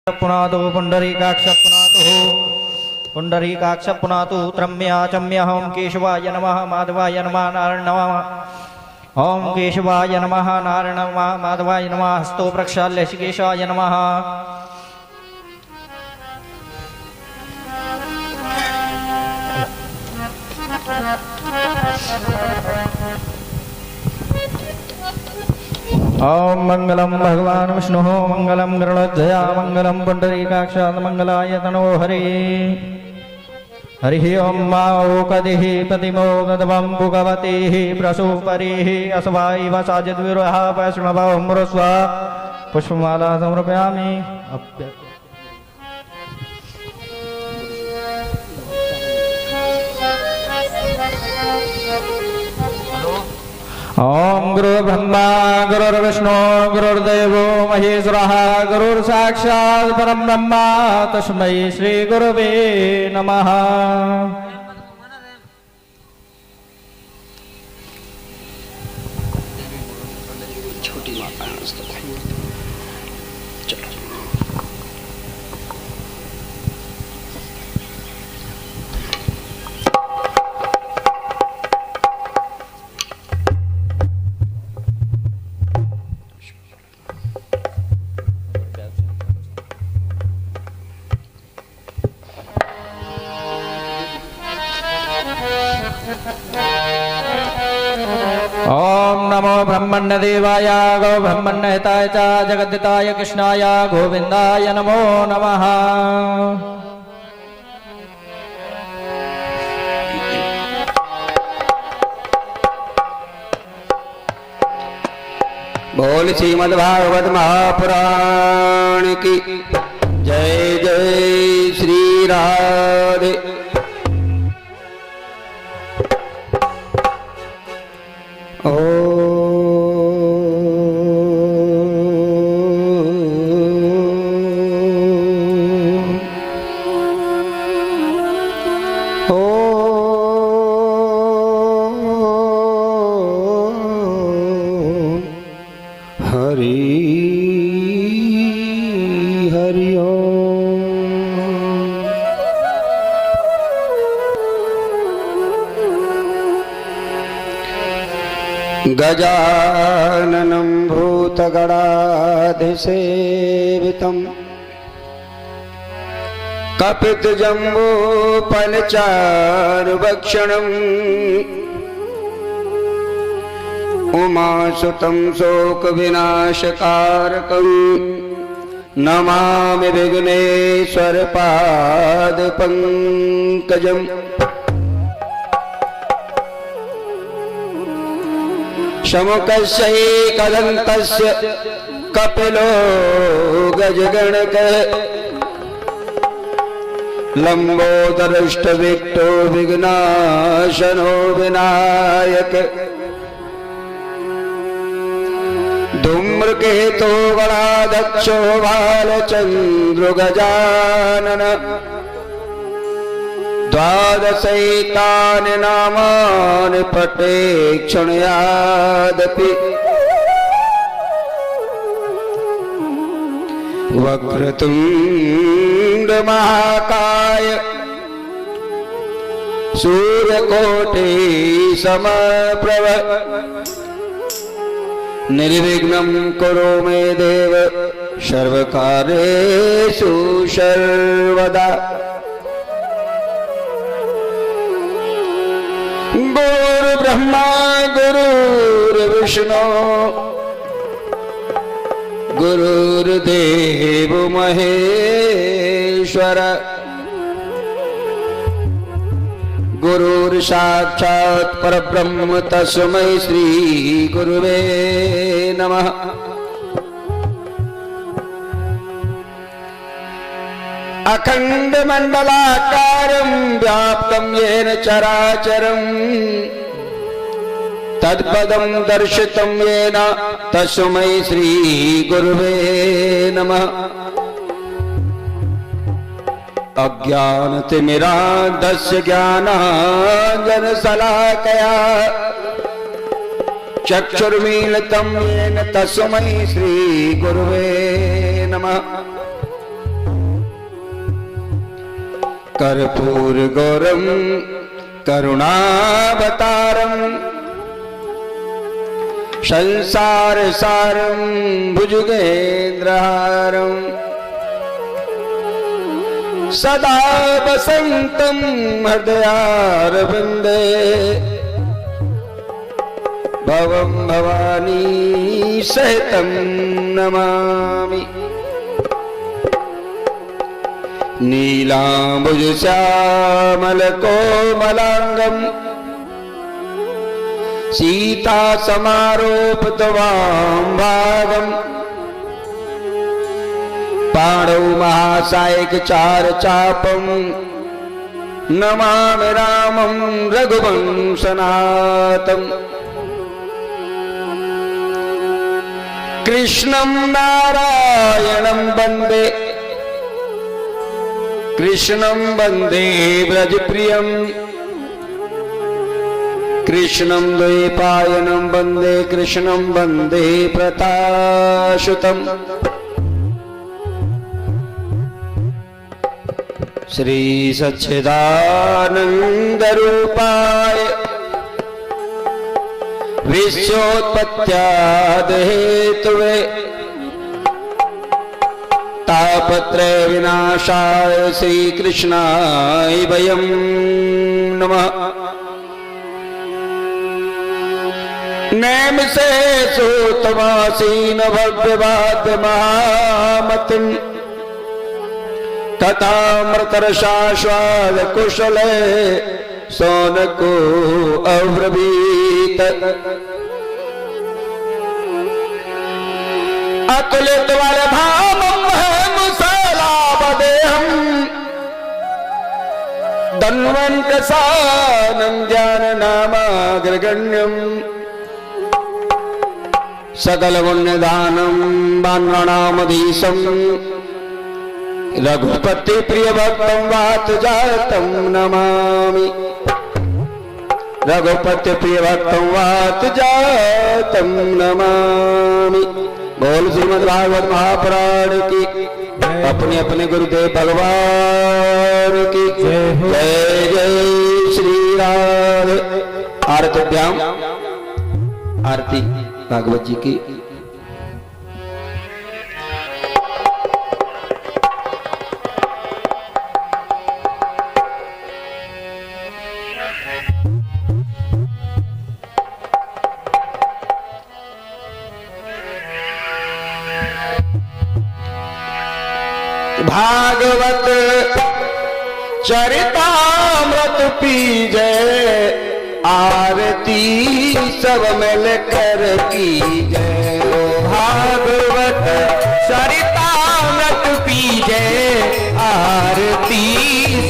पुनातु पुंडरीकाक्ष पुनातु पुंडरीकाक्ष पुनातु त्रम्याचम्य ओं केशवाय नमः माधवाय नमः नारायण नमः ओं केशवाय नमः नारायण नमः माधवाय नमः हस्तो प्रक्षाल्य केशाय नमः ओम मंगलम भगवान विष्णु मंगलम गरुड़ध्वजा मंगलम पुंडरीकाक्षात् मंगलाय तनो हरि हरि ओम माओकदिः प्रतिमो गदवं भुगवतीः प्रसूपरिः अस्वाइव साजिद्विरः वैष्णवो मुरस्वा पुष्पमाला समर्पयामि। ओम गुरुर्ब्रह्मा गुरुर्विष्णु गुरुर्देवो महेश्वरः गुरुर्साक्षात् परं ब्रह्म तस्मै श्री गुरुवे नमः। छोटी माता ओम नमो ब्रह्मण्य देवाय गो ब्रह्मण्य हिताय च जगद्दिताय कृष्णाय गोविंदाय नमो नमः। बोल श्रीमद्भागवत महापुराण की जय जय श्री राधे। गजाननं भूतगणाधिसेवितं कपितजम्बूफलचारुभक्षणम् उमासुतं शोकविनाशकारकम् नमामि विघ्नेश्वरपादपङ्कजम्। शमुकस्यैकदन्तस्य कपिलो गजगणकः लम्बोदरष्टविक्टो विघ्नाशनो विनायक धूम्रकेतो गणाध्यक्षो बालचन्द्रो गजानन द्वादशैतानि नामानि पठेक्षणयादपि वक्रतुण्ड महाकाय सूर्यकोटि समप्रभ निर्विघ्नं कुरु मे देव सर्वकार्येषु सर्वदा। गुरुर्ब्रह्मा गुरुर्विष्णु गुरुर्देवो महेश्वर गुरुर्साक्षात् परब्रह्म तस्मै श्री गुरुवे नमः। अखंड मंडलाकारं व्याप्तं येन चराचरं तत्पदं दर्शितं येन तस्मै श्री गुरुवे नमः। अज्ञानतिमिरान्धस्य ज्ञानाञ्जनशलाकया चक्षुर्मीलितं येन तस्मै श्री गुरुवे नमः। कर्पूर गौरम करुणावतारम संसार सारम भुजगेन्द्रहारम सदा वसंतम हृदयारविंदे भवं भवानी सहितं नमामि। नीलाम्बुजश्यामलकोमलाङ्गं सीतासमारोपितवां पाणौ महासायकचारचापं नमामि रामं रघुवंशनाथम्। कृष्णं नारायणं वन्दे कृष्णं वन्दे व्रजप्रियं कृष्णं द्वैपायनं वन्दे कृष्णं वन्दे प्रताशुतम्। श्री सच्चिदानन्दरूपाय विश्वोत्पत्त्यादिहेतुवे तापत्रय विनाशाय श्रीकृष्णाय वयं नमः। नैमिषे सूतमासीन भव्यवाद्य महामतिम् तथा मृतरसास्वाद कुशले सोनको अब्रवीत। अतुलित वरधामं मुसलापदेहं धन्वन्तसानं ज्ञाननामाग्रगण्यं सकलगुण्यदानं वानराणामधीशं रघुपति प्रिय भक्तं वातजातं नमामि। रघुपति प्रिय भक्तं वातजातं नमामि। बोल श्रीमद् भागवत महापुराण की अपने अपने गुरुदेव भगवान की जय जय श्री राधे। आरत्याम आरती भागवत जी की। भागवत चरितामृत पीजे आरती सब मिल कर कीजे। भागवत चरितामृत पीजे आरती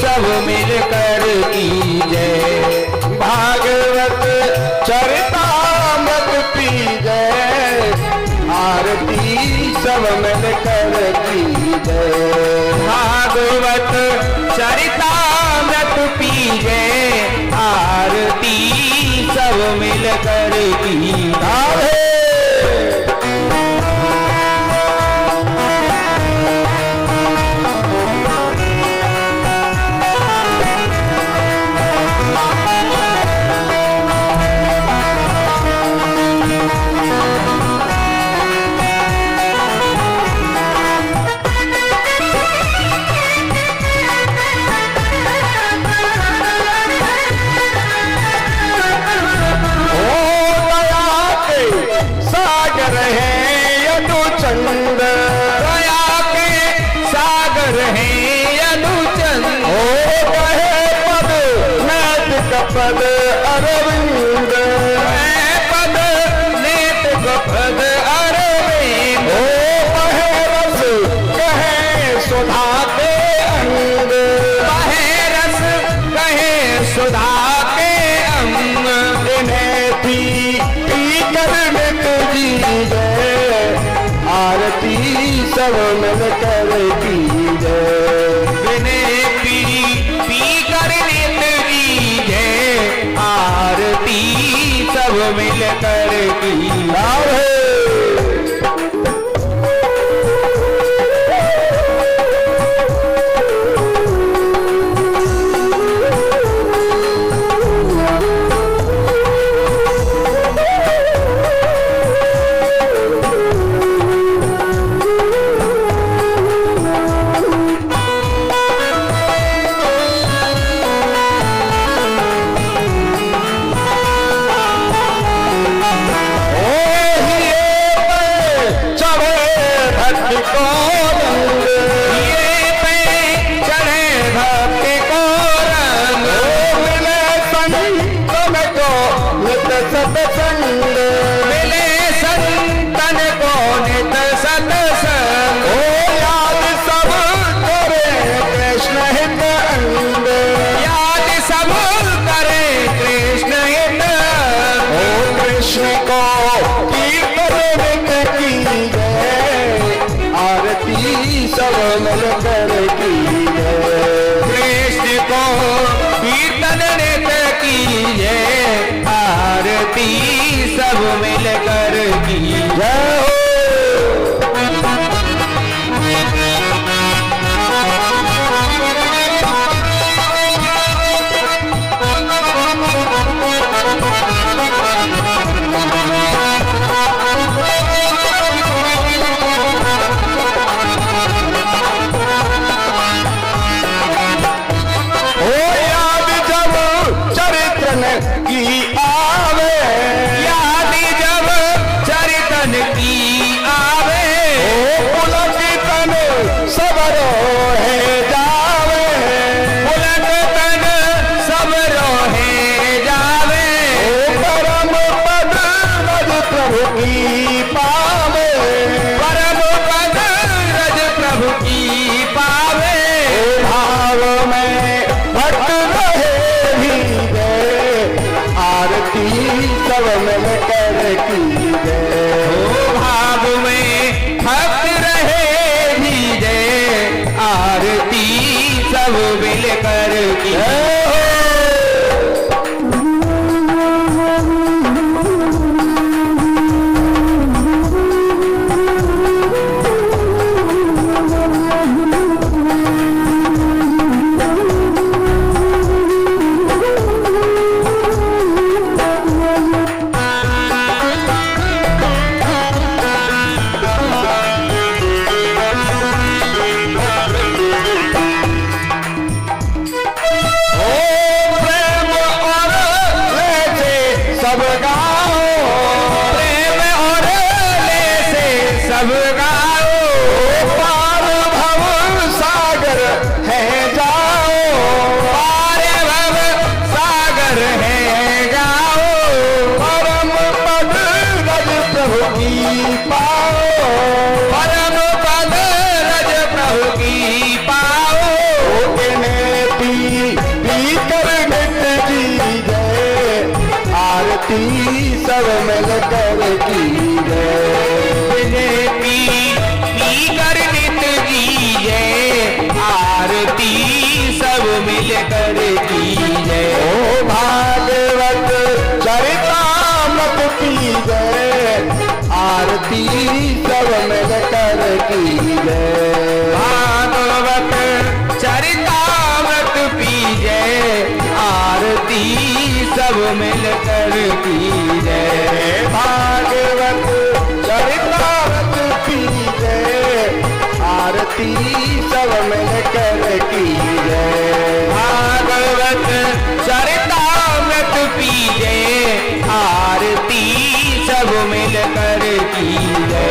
सब मिल कर कीजे। भागवत चरितामृत पीजे आरती सब मिल कर कीजे। भागवत चरितामृत पीजे आरती सब मिल कर कीजे। पद अरविंद पद नेत पद अरविंद ओ कहे रस कहे सुधा के अंग कहे रस कहे सुधा के अंग इन्हें पी कर नित जीजे आरती सब मिल कर कीजे। इन्हें पी कर नित जीजे आरती सब मिल कर कीजे। कर कीजे। कृष्ण को कीर्तन नृत्य कीजे, आरती सब मिलकर कीजे। सब मिल कर कीजे। पी कर नित कीजे, आरती सब मिल कर कीजे। ओ भागवत चरितामृत पीजे, आरती सब मिल कर कीजे। भागवत चरितामृत पीजे, आरती सब मिल कर कीजे। भागवत चरितामृत पीजे, आरती सब मिल कर कीजे। भागवत चरितामृत पीजे, आरती सब मिल कर कीजे।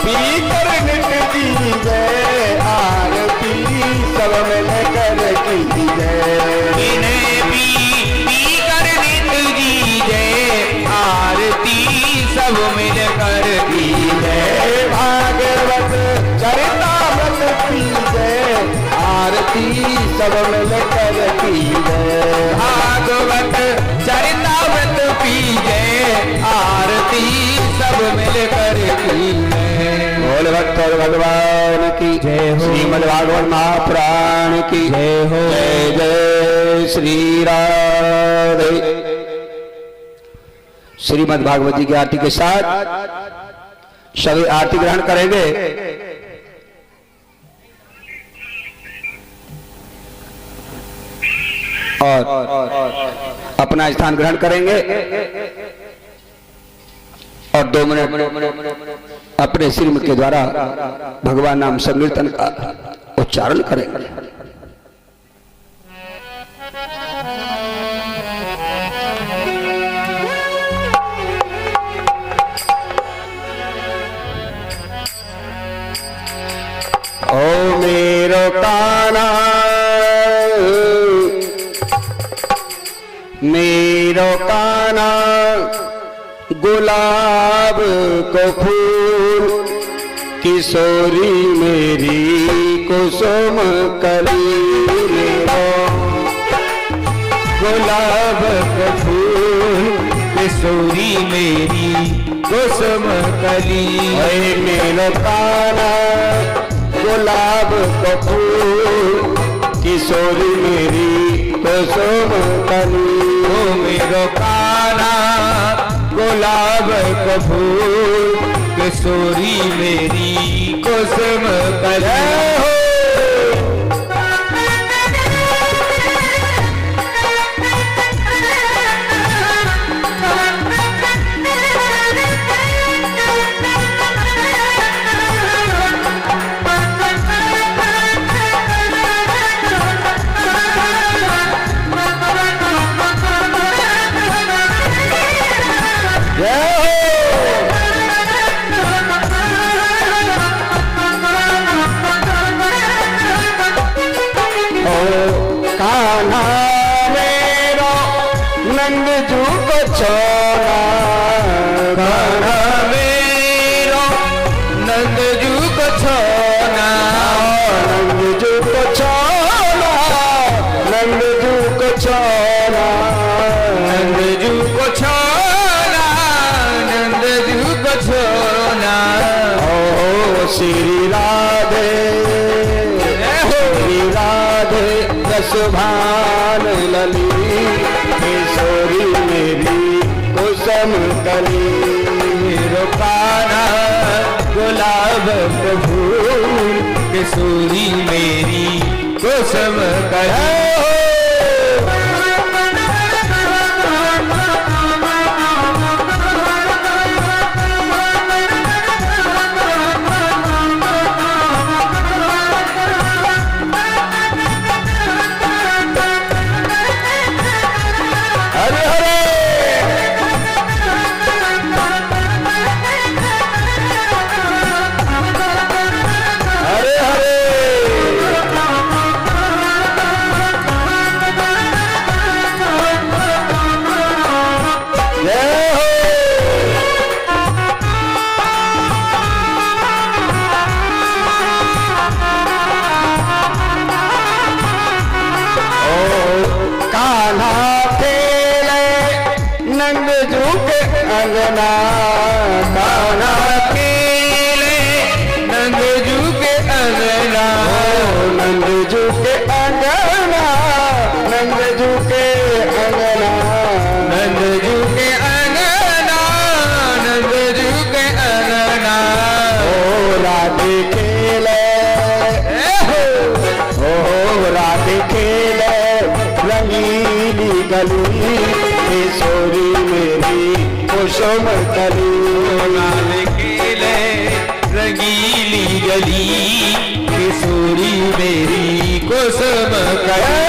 पी कर नित कीजे, आरती सब मिल कर कीजे। इन्हें पी कर नित कीजे, आरती सब मिल कर कीजे। भागवत चरितामृत पीजे, आरती सब मिल कर कीजे। भागवत चरितामृत पीजे, आरती सब मिल कर कीजे। बोल भक्त भगवान की जय हो। श्रीमद् भागवत महापुराण की जय हो। जय जय श्री राधे। श्रीमद् भागवत जी की आरती के साथ सभी आरती ग्रहण करेंगे। और अपना स्थान ग्रहण करेंगे और 2 मिनट अपने सिर के द्वारा भगवान नाम संकीर्तन का उच्चारण करेंगे। ओ मेरो काना, मेरो काना गुलाब को फूल, किशोरी मेरी कुसुम कली। मेरो गुलाब का फूल, किशोरी मेरी कुसुम कली। मेरो काना कपूर किशोरी मेरी कुसुम कली। ओ मेरो कान्हा गुलाब का फूल किशोरी मेरी कुसुम कली। कान्हा मेरो नंद जू को छोड़ा, कान्हा मेरो नंद जू को छोना, नंद जू को छोड़ा, नंद जू को छोड़ा, नंद जू को छोना, नंद जू को छोना। ओ श्री राधे श्री राधे रसभान लली किशोरी मेरी कुसुम कली। मेरो कान्हा गुलाब का फूल किशोरी मेरी कुसुम कली। नंद जू के अंगना, कान्हा खेले नंद जू के अंगना, नंद जू के अंगना, नंद जू के अंगना, नंद जू के अंगना, नंद जू के अंगना। ओ राधे खेले, ओ राधे खेले रंगीली गली किशोरी मेरी कुसुम कली। लाल केले रंगीली गली किशोरी मेरी कुसुम कली।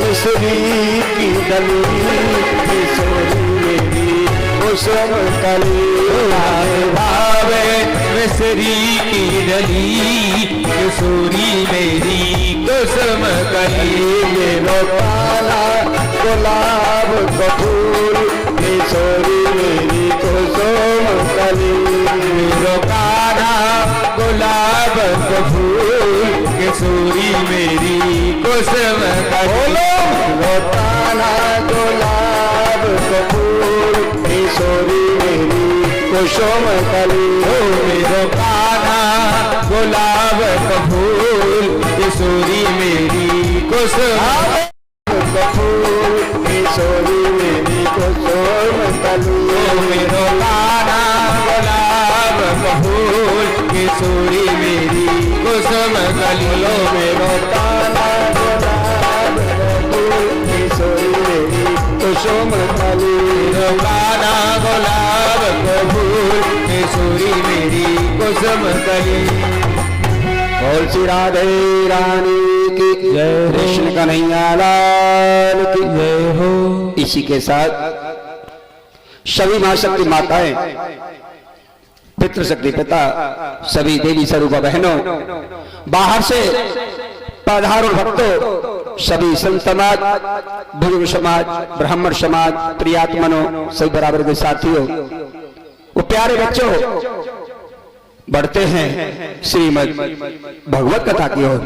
मिश्री की डली किशोरी मेरी कुसुम कली। भावे मिश्री की डली किशोरी मेरी कुसुम कली। मेरो काला गुलाब का फूल किशोरी मेरी कुसुम कली। मेरो काला गुलाब का फूल किशोरी मेरी कुसुम कली। काला गुलाब का फूल किशोरी मेरी कुसुम कली। मेरो कान्हा गुलाब का फूल किशोरी मेरी कुसुम कली बोलो मेरो कान्हा गुलाब फूल किशोरी मेरी कुसुम कली काना गुलाब को फूल किशोरी मेरी कुसुम कली। बोल श्री राधे रानी की जय, कृष्ण कन्हैया लाल की जय हो। इसी के साथ सभी मां शक्ति माताएं, पितृशक्ति पिता, सभी देवी स्वरूप बहनों, बाहर से पधारो भक्तों, सभी संत समाज, बुजुर्ग समाज, ब्राह्मण समाज, प्रियात्मनों, सभी बराबर के साथियों, वो प्यारे बच्चों, बढ़ते हैं श्रीमद् भगवत कथा की ओर।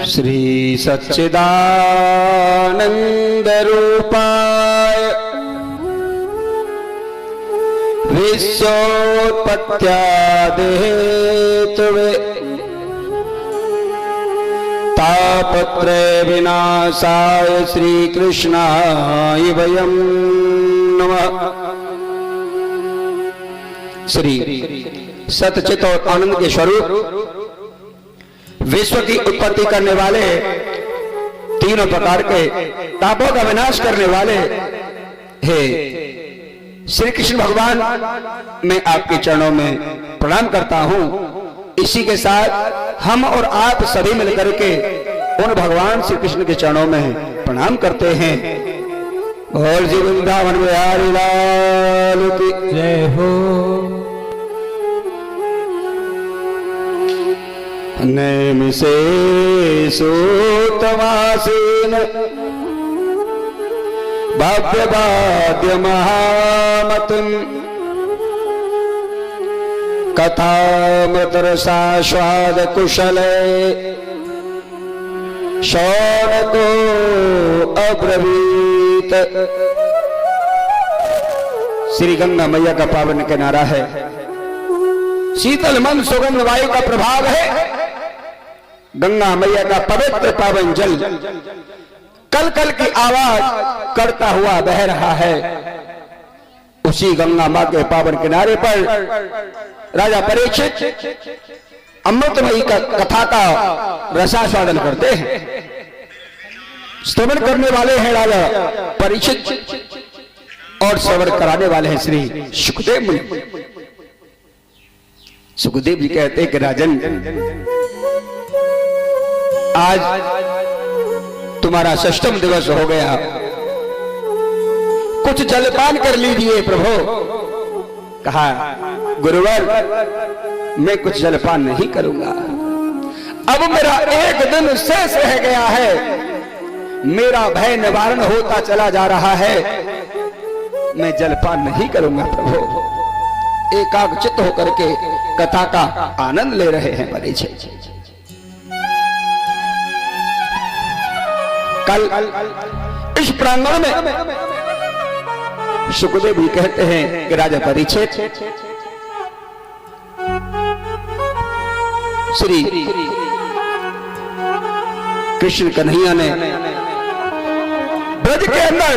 श्री सच्चिदानंद रूपाय विश्वोत्पत्त्यादिहेतुवे तापत्रय विनाशाय श्री कृष्णाय वयं नमः। श्री सतचित और आनंद के स्वरूप, विश्व की उत्पत्ति करने वाले, तीनों प्रकार के तापों का विनाश करने वाले हे श्री कृष्ण भगवान, मैं आपके चरणों में प्रणाम करता हूं। इसी के साथ हम और आप सभी मिलकर के उन भगवान श्री कृष्ण के चरणों में प्रणाम करते हैं। और जी वृंदावन बिहारी लाल की जय हो। नैमिषे सूतवासीन भव्यवाद्य महामतिं कथामृतरसास्वाद कुशले शौनको अब्रवीत। श्री गंगा मैया का पावन किनारा है, शीतल मन सुगंध वायु का प्रभाव है। गंगा मैया का पवित्र पावन जल कल कल की आवाज करता हुआ बह रहा है। उसी गंगा मां के पावन किनारे पर राजा परीक्षित अमृतमयी का कथा का रसास्वादन करते हैं। श्रवण करने वाले हैं राजा परीक्षित और श्रवण कराने वाले हैं श्री सुखदेव मुनि। सुखदेव जी कहते हैं कि राजन, आज तुम्हारा षष्ठम दिवस हो गया, कुछ जलपान कर लीजिए प्रभु। कहा गुरुवर, मैं कुछ जलपान नहीं करूंगा, अब मेरा एक दिन शेष रह गया है, मेरा भय निवारण होता चला जा रहा है, मैं जलपान नहीं करूंगा प्रभु। एकाग्रचित्त होकर के कथा का आनंद ले रहे हैं परीक्षित। कल इस प्रांगण में सुखदेव जी कहते हैं कि राजा परीक्षित, श्री कृष्ण कन्हैया ने ब्रज के अंदर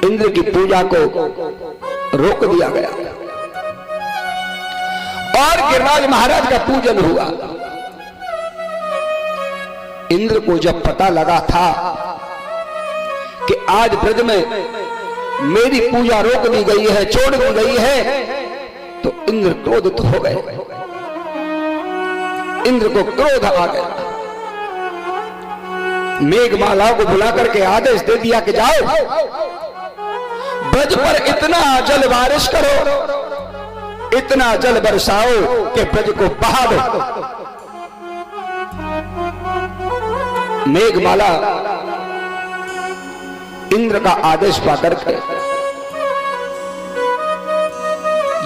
इंद्र की पूजा को रोक दिया गया और गिरिराज महाराज का पूजन हुआ। इंद्र को जब पता लगा था कि आज ब्रज में मेरी पूजा रोक दी गई है, छोड़ दी गई है, तो इंद्र क्रोधित हो गए। इंद्र को क्रोध आ गया, मेघमालाओं को बुला करके आदेश दे दिया कि जाओ ब्रज पर इतना जल बारिश करो, इतना जल बरसाओ कि ब्रज को बहा दो। मेघमाला इंद्र का आदेश पाकर के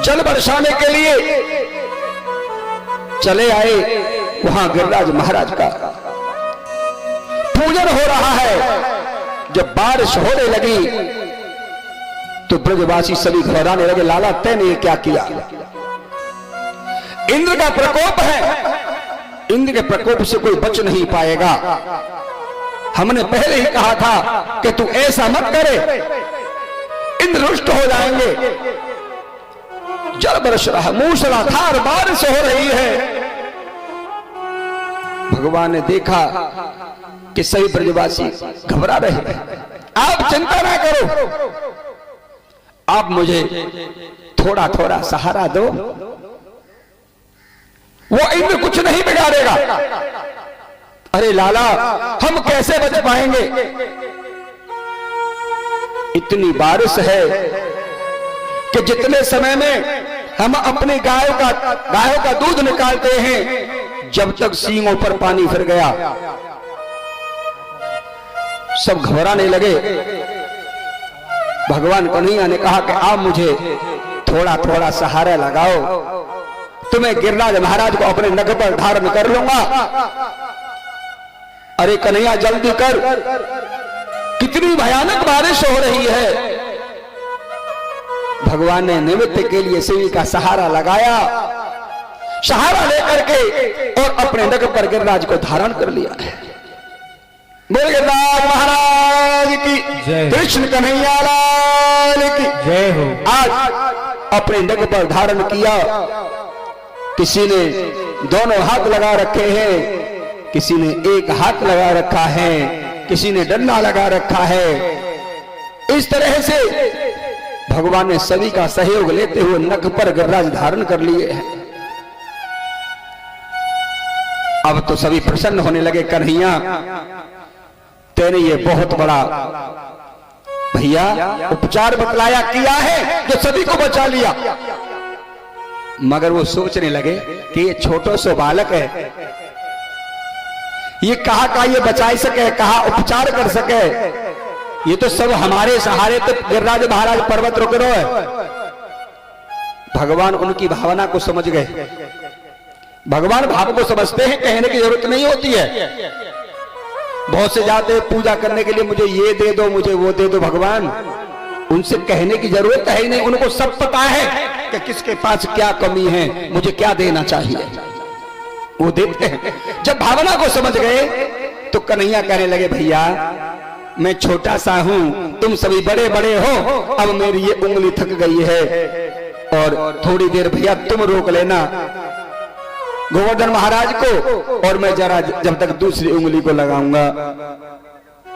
जल बरसाने के लिए चले आए। वहां गिरिराज महाराज का पूजन हो रहा है। जब बारिश होने लगी तो ब्रजवासी सभी घबराने लगे, लाला तैने ये क्या किया? इंद्र का प्रकोप है, इंद्र के प्रकोप से कोई बच नहीं पाएगा। हमने पहले ही कहा था कि तू ऐसा मत करे, इंद्र रुष्ट हो जाएंगे। जल बरस रहा है, मूसलाधार बारिश हो रही है। भगवान ने देखा कि सभी ब्रजवासी घबरा रहे हैं। आप चिंता ना करो, आप मुझे थोड़ा थोड़ा सहारा दो, वो इंद्र कुछ नहीं बिगाड़ेगा। अरे लाला, हम कैसे बच पाएंगे? इतनी बारिश है कि जितने समय में हम अपनी गायों का दूध निकालते हैं, जब तक सींगों पर पानी फिर गया। सब घबराने लगे। भगवान कन्हैया ने कहा कि आप मुझे थोड़ा थोड़ा सहारा लगाओ, तुम्हें गिरिराज महाराज को अपने नख पर धारण कर लूंगा। अरे कन्हैया जल्दी कर, कितनी भयानक बारिश हो रही है। भगवान ने निमित्त के लिए शिव का सहारा लगाया, सहारा लेकर के और अपने नख पर गिरिराज को धारण कर लिया है। बोल गिरिराज महाराज की जय, कृष्ण कन्हैया लाल की जय हो। आज अपने नख पर धारण किया। किसी ने दोनों हाथ लगा रखे हैं, किसी ने एक हाथ लगा रखा है, किसी ने डंडा लगा रखा है। इस तरह से भगवान ने सभी का सहयोग लेते हुए नख पर गिरिराज धारण कर लिए हैं। अब तो सभी प्रसन्न होने लगे। कन्हैया, तेने ये बहुत बड़ा भैया उपचार बतलाया किया है जो सभी को बचा लिया। मगर वो सोचने लगे कि ये छोटो सो बालक है, ये कहा का ये बचा सके, कहा उपचार कर सके। ये तो सब हमारे सहारे तो गिरिराज महाराज पर्वत रुक रहे है। भगवान उनकी भावना को समझ गए। भगवान भाव को समझते हैं, कहने की जरूरत नहीं होती है। बहुत से जाते पूजा करने के लिए, मुझे ये दे दो, मुझे वो दे दो। भगवान उनसे कहने की जरूरत है ही नहीं, उनको सब पता है कि किसके पास क्या कमी है, मुझे क्या देना चाहिए, वो देते हैं। जब भावना को समझ गए तो कन्हैया कहने लगे, भैया मैं छोटा सा हूं, तुम सभी बड़े बड़े हो, अब मेरी ये उंगली थक गई है और थोड़ी देर भैया तुम रोक लेना गोवर्धन महाराज को, और मैं जरा जब तक दूसरी उंगली को लगाऊंगा,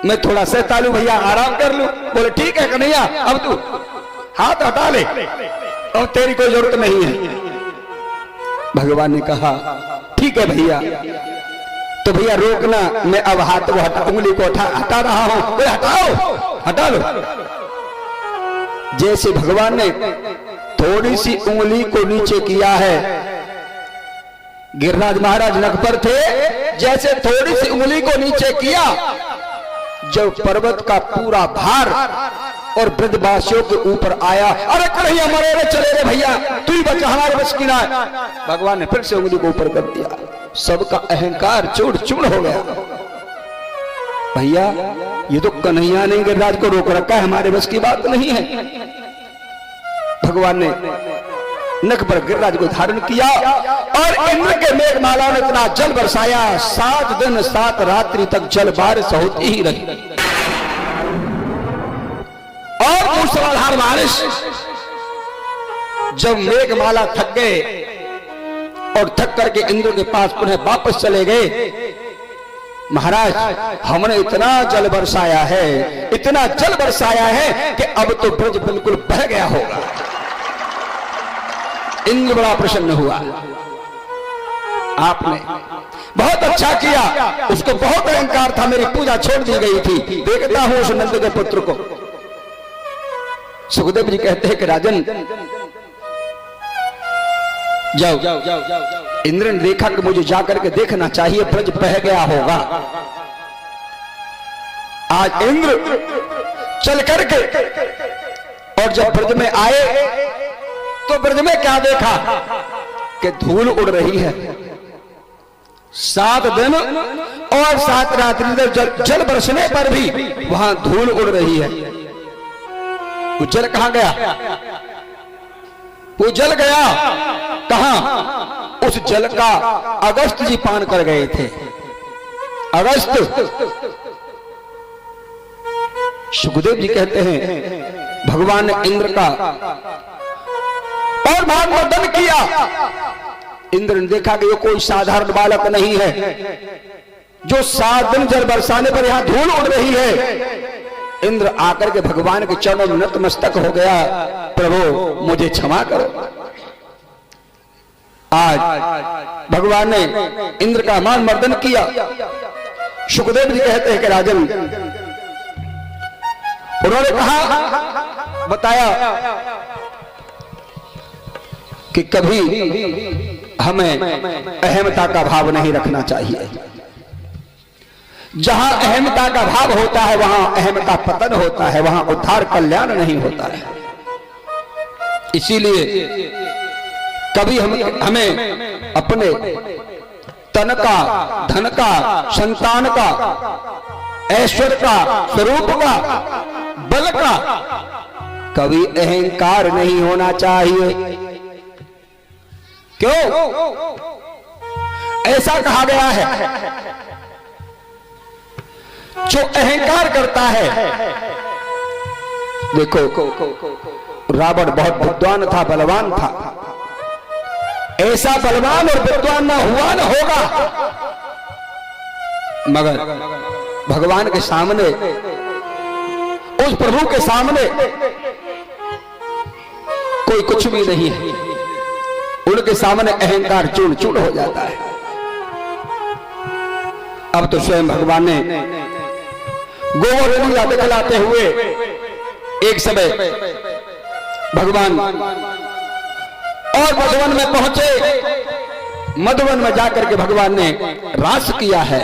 मैं थोड़ा सहतालू भैया आराम कर लूं। बोले ठीक है कन्हैया, अब तू हाथ हटा ले और तेरी कोई जरूरत नहीं है। भगवान ने कहा ठीक है भैया, तो भैया रोकना, मैं अब हाथ को हटा, उंगली को हटा रहा हूं। बोले हटाओ, हटा लो। जैसे भगवान ने थोड़ी सी उंगली को नीचे किया है, गिरिराज महाराज नख पर थे, जैसे थोड़ी सी उंगली को नीचे किया, जब पर्वत का पूरा भार और ब्रजवासियों के ऊपर आया। अरे कन्हैया मरे रे, चले रे भैया, तू ही बचा, हमारे बस की ना। भगवान ने फिर से उंगली को ऊपर कर दिया, सबका अहंकार चूड़ चूड़ हो गया। भैया ये तो कन्हैया ने गिरिराज को रोक रखा है, हमारे बस की बात नहीं है। भगवान ने नख पर गिरिराज को धारण किया और इंद्र के मेघमाला ने इतना जल बरसाया, 7 दिन 7 रात्रि तक जल बारिश होती ही रही। और मूसलाधार बारिश। जब मेघमाला थक गए और थक करके इंद्र के पास पुनः वापस चले गए, महाराज हमने इतना जल बरसाया है, इतना जल बरसाया है कि अब तो ब्रज बिल्कुल बह गया होगा। इंद्र बड़ा प्रसन्न हुआ। आपने बहुत अच्छा किया, उसको बहुत अहंकार था, मेरी पूजा छोड़ दी गई थी, देखता हूं उस नंद के पुत्र को। सुखदेव जी कहते हैं कि राजन जाओ, इंद्र ने देखा कि मुझे जाकर के देखना चाहिए, ब्रज बह गया होगा। आज इंद्र चल करके और जब ब्रज में आए तो ब्रज में क्या देखा कि धूल उड़ रही है। 7 दिन और 7 रात्रि जल बरसने पर भी वहां धूल उड़ रही है। वो जल कहां गया? वो जल गया कहां? उस जल का अगस्त जी पान कर गए थे। अगस्त। सुखदेव जी कहते हैं भगवान ने इंद्र का और मान वर्धन किया। इंद्र ने देखा कि ये कोई साधारण बालक नहीं है, जो 7 दिन जल बरसाने पर यहां धूल उड़ रही है। इंद्र आकर के भगवान के चरणों में नतमस्तक हो गया, प्रभु मुझे क्षमा करो। आज भगवान ने इंद्र का मान मर्दन किया। सुखदेव जी कहते हैं कि राजन, उन्होंने कहा, बताया कि कभी हमें अहमता का भाव नहीं रखना चाहिए। जहां अहमता का भाव होता है वहां अहमता पतन होता है, वहां उद्धार कल्याण नहीं होता है। इसीलिए कभी हमें अपने तन का, धन का, संतान का, ऐश्वर्य का, स्वरूप का, बल का कभी अहंकार नहीं होना चाहिए। क्यों ऐसा कहा गया है? जो अहंकार करता है, देखो रावण बहुत विद्वान था, बलवान था। ऐसा बलवान और विद्वान ना हुआ न होगा, मगर भगवान के सामने, उस प्रभु के सामने कोई कुछ भी नहीं है। उनके सामने अहंकार चूर चूर हो जाता है। अब तो स्वयं भगवान ने गोवर्धन लीला दिखलाते हुए एक समय भगवान और मधुवन में पहुंचे। मधुवन में जाकर के भगवान ने रास किया है।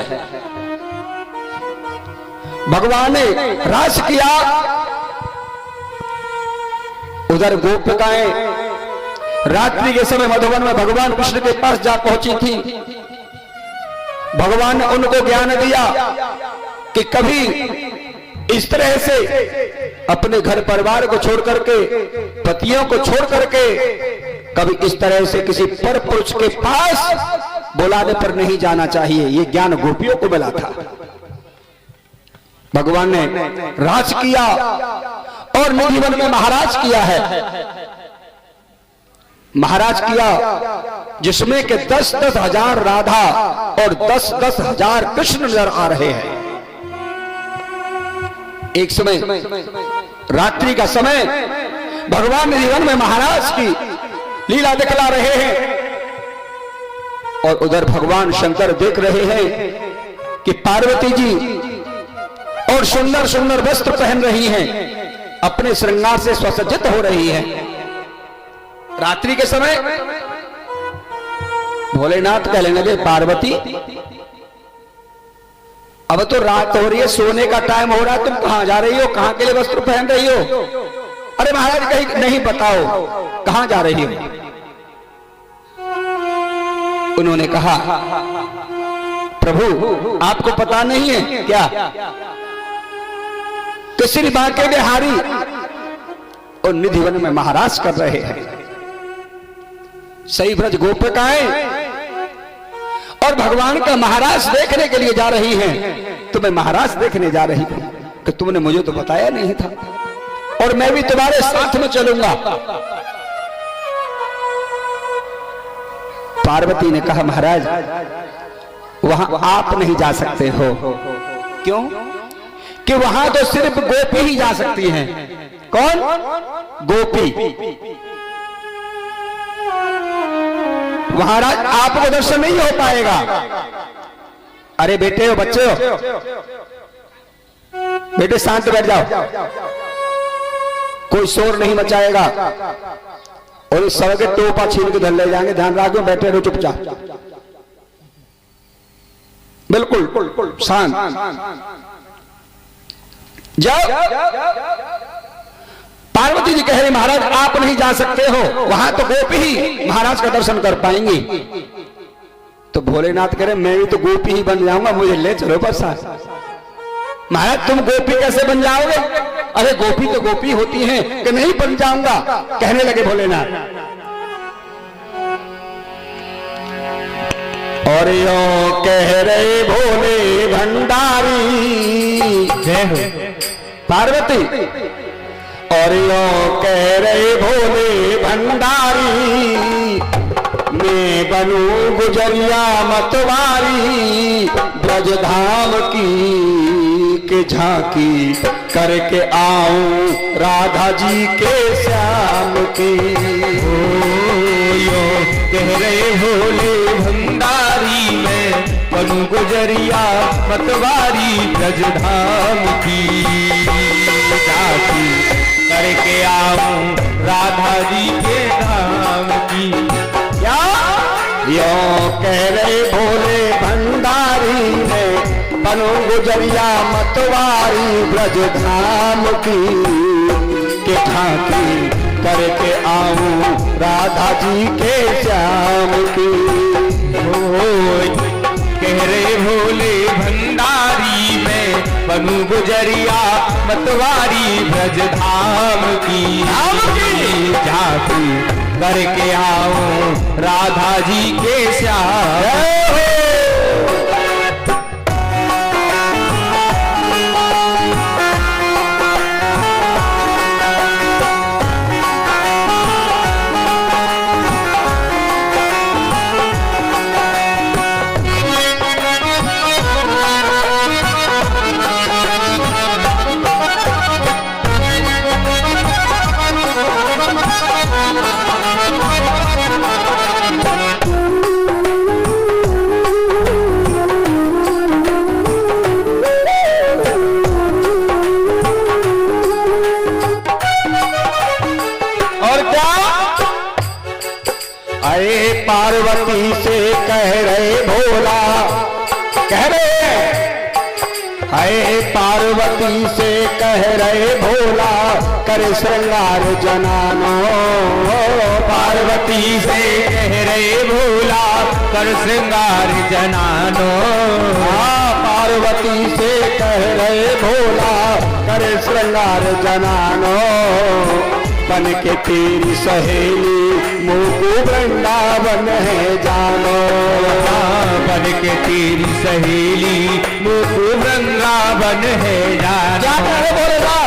भगवान ने रास किया। उधर गोपिकाएं रात्रि के समय मधुवन में भगवान कृष्ण के पास जा पहुंची थी। भगवान ने उनको ज्ञान दिया कि कभी इस तरह से अपने घर परिवार को छोड़ करके, पतियों को छोड़ करके, कभी इस तरह से किसी पर पुरुष के पास बुलाने पर नहीं जाना चाहिए। ये ज्ञान गोपियों को मिला था। भगवान ने राज किया और निधिवन में महाराज किया है। महाराज किया जिसमें के 10-10 हजार राधा और 10-10 हजार कृष्ण नजर आ रहे हैं। एक समय रात्रि का समय भगवान निधिवन में महाराज की लीला दिखला रहे हैं और उधर भगवान शंकर देख रहे हैं कि पार्वती जी और सुंदर सुंदर वस्त्र पहन रही हैं, अपने श्रृंगार से सुसज्जित हो रही हैं। रात्रि के समय भोलेनाथ कहने लगे, पार्वती अब तो रात हो रही है, सोने का टाइम हो रहा है, तुम कहां जा रही हो? कहां के लिए वस्त्र पहन रही हो? अरे महाराज कहीं नहीं, बताओ कहां जा रही हो? उन्होंने कहा, प्रभु आपको पता नहीं है क्या कि श्री बांके बिहारी और निधिवन में महाराज कर रहे हैं। सही ब्रज गोपिकाएं और भगवान का महाराज देखने के लिए जा रही हैं। तो मैं महाराज देखने जा रही हूं कि तुमने मुझे तो बताया नहीं था, और मैं भी तुम्हारे साथ में चलूंगा। पार्वती ने कहा, महाराज वहां आप नहीं जा सकते हो। क्यों? कि वहां तो सिर्फ गोपी ही जा सकती हैं। कौन? गोपी। वहां आपको दर्शन नहीं हो पाएगा। अरे बेटे हो, बच्चे हो, बेटे शांत बैठ जाओ, कोई शोर नहीं मचाएगा और इस सब के टोपा छीन के धर ले जाएंगे। ध्यान रखो, बैठे रहो चुपचाप, बिल्कुल शांत जाओ। पार्वती जी कह रही, महाराज आप नहीं जा सकते हो, वहां तो गोपी ही महाराज का दर्शन कर पाएंगी। तो भोलेनाथ कह रहे, मैं भी तो गोपी ही बन जाऊंगा, मुझे ले चलो बस। महाराज तुम गोपी कैसे बन जाओगे? अरे गोपी तो गोपी होती हैं कि नहीं बन जाऊंगा। कहने लगे भोलेनाथ, और यो कह रहे भोले भंडारी, जय हो पार्वती, और यो कह रहे भोले भंडारी, मैं बनूं गुजरिया मतवारी, ब्रजधाम की के झांकी करके आऊं राधा जी के श्याम की। यो कह रहे भोले भंडारी, मैं बनूं गुजरिया मतवारी, ब्रजधाम की झांकी करके आऊं राधा जी के धाम की। क्या यो कह रहे भोले भंडारी, मैं बनूं गुजरिया मतवारी, ब्रजधाम की के झांकी करके आऊं राधा जी के श्याम की। कह रहे भोले भंडारी, मैं बनूं गुजरिया मतवारी, ब्रजधाम की झांकी करके आऊं राधा जी के श्याम। पार्वती से कह रहे भोला, कह रहे है पार्वती से कह रहे भोला, करे श्रृंगार जनानो। पार्वती से कह रहे भोला, कर श्रृंगार जनानो। पार्वती से कह रहे भोला, करे श्रृंगार जनानो। बन के तेरी सहेली मुकु वृंदावन है जानो। बन के तेरी सहेली मुकु वृंदावन है जानो। क्या कह रहे बोलेगा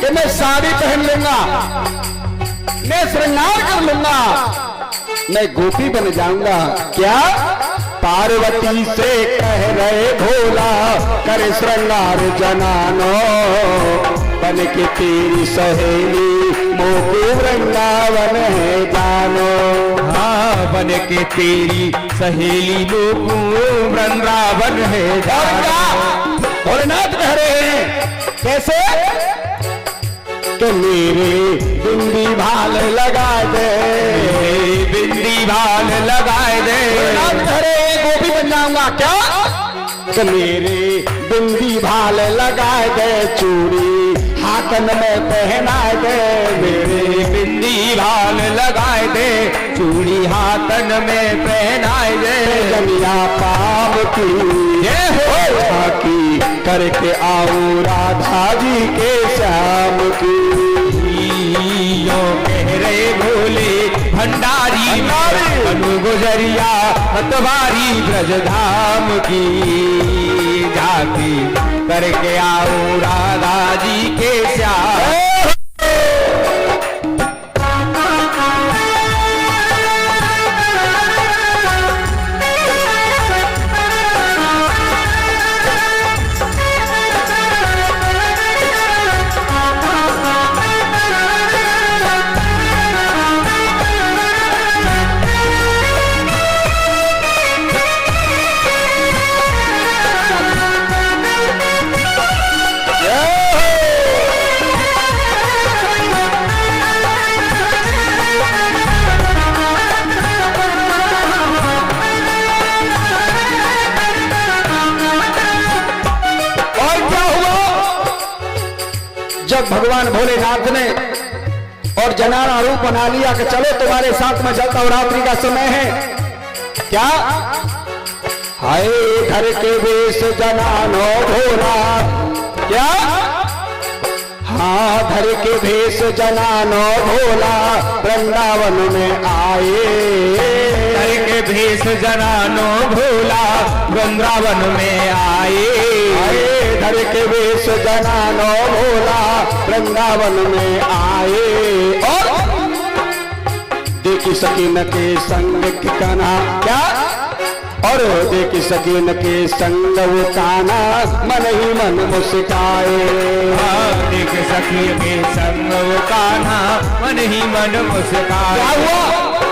कि मैं साड़ी पहन लूंगा, मैं श्रृंगार कर लूंगा, मैं गोपी बन जाऊंगा। क्या पार्वती से कह रहे भोला, कर श्रृंगार जनानो। बन के तेरी सहेली मोकू वृंदावन है जानो। हाँ, बन के तेरी सहेली मोकू वृंदावन है जानो। भोलेनाथ कह रहे हैं कैसे कि मेरे बिंदी भाल लगा दे, बिंदी भाल लगाए दे। भोलेनाथ कह रहे हैं गोपी बन जाऊंगा। क्या कि मेरे बिंदी भाल लगाए दे, चूड़ी हाथन में पहना दे। मेरे बिंदी भाल लगाए दे, चूड़ी हाथन में पहनाए दे। जमिया पाप की झांकी करके आऊं राधा जी के श्याम की। यो कह रहे भोले भंडारी, बनूं गुजरिया मतवारी, ब्रजधाम की झांकी करके आऊं राधा जी के श्याम। जब भगवान भोलेनाथ ने और जनाना रूप बना लिया कि चलो तुम्हारे साथ में जलता रात्रि का समय है। क्या हाय घर के वेश जनानो भोला। क्या हाँ घर के भेष जनानो भोला, वृंदावन में आए। घर के भेष वेश जनानो भोला वृंदावन में आए। धर के वेश जनानो भोला वृंदावन में आए। और देखी सकीन के संग काना क्या, और देखी सकीन के संग वो काना मन ही मन मुस्काए। देख सखी के संग वो कान्हा मन ही मन मुस्काए। क्या हुआ,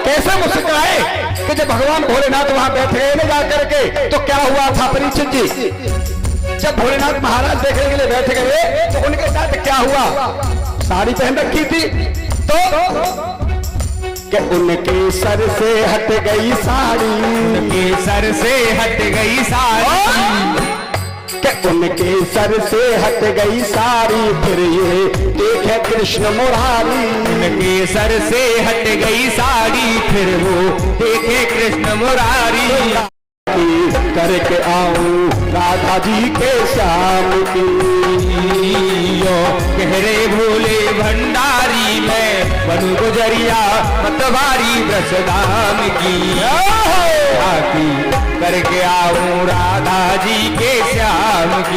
कैसे मुस्काए कि जब भगवान भोलेनाथ वहां बैठे न जा करके, तो क्या हुआ था परीक्षित जी, जब भोलेनाथ महाराज देखने के लिए बैठ गए तो उनके साथ क्या हुआ, साड़ी पहन रखी थी, तो कि उनके सर से हट गई साड़ी, उनके सर से हट गई साड़ी, कि उनके सर से हट गई साड़ी, फिर ये देखे कृष्ण मुरारी। उनके सर से हट गई साड़ी, फिर वो देखे कृष्ण मुरारी। करके आऊं राधा जी के श्याम की, कह रे भोले भंडारी मैं बनू गुजरिया मतवारी ब्रजधाम की। करके आऊं राधा जी के श्याम की।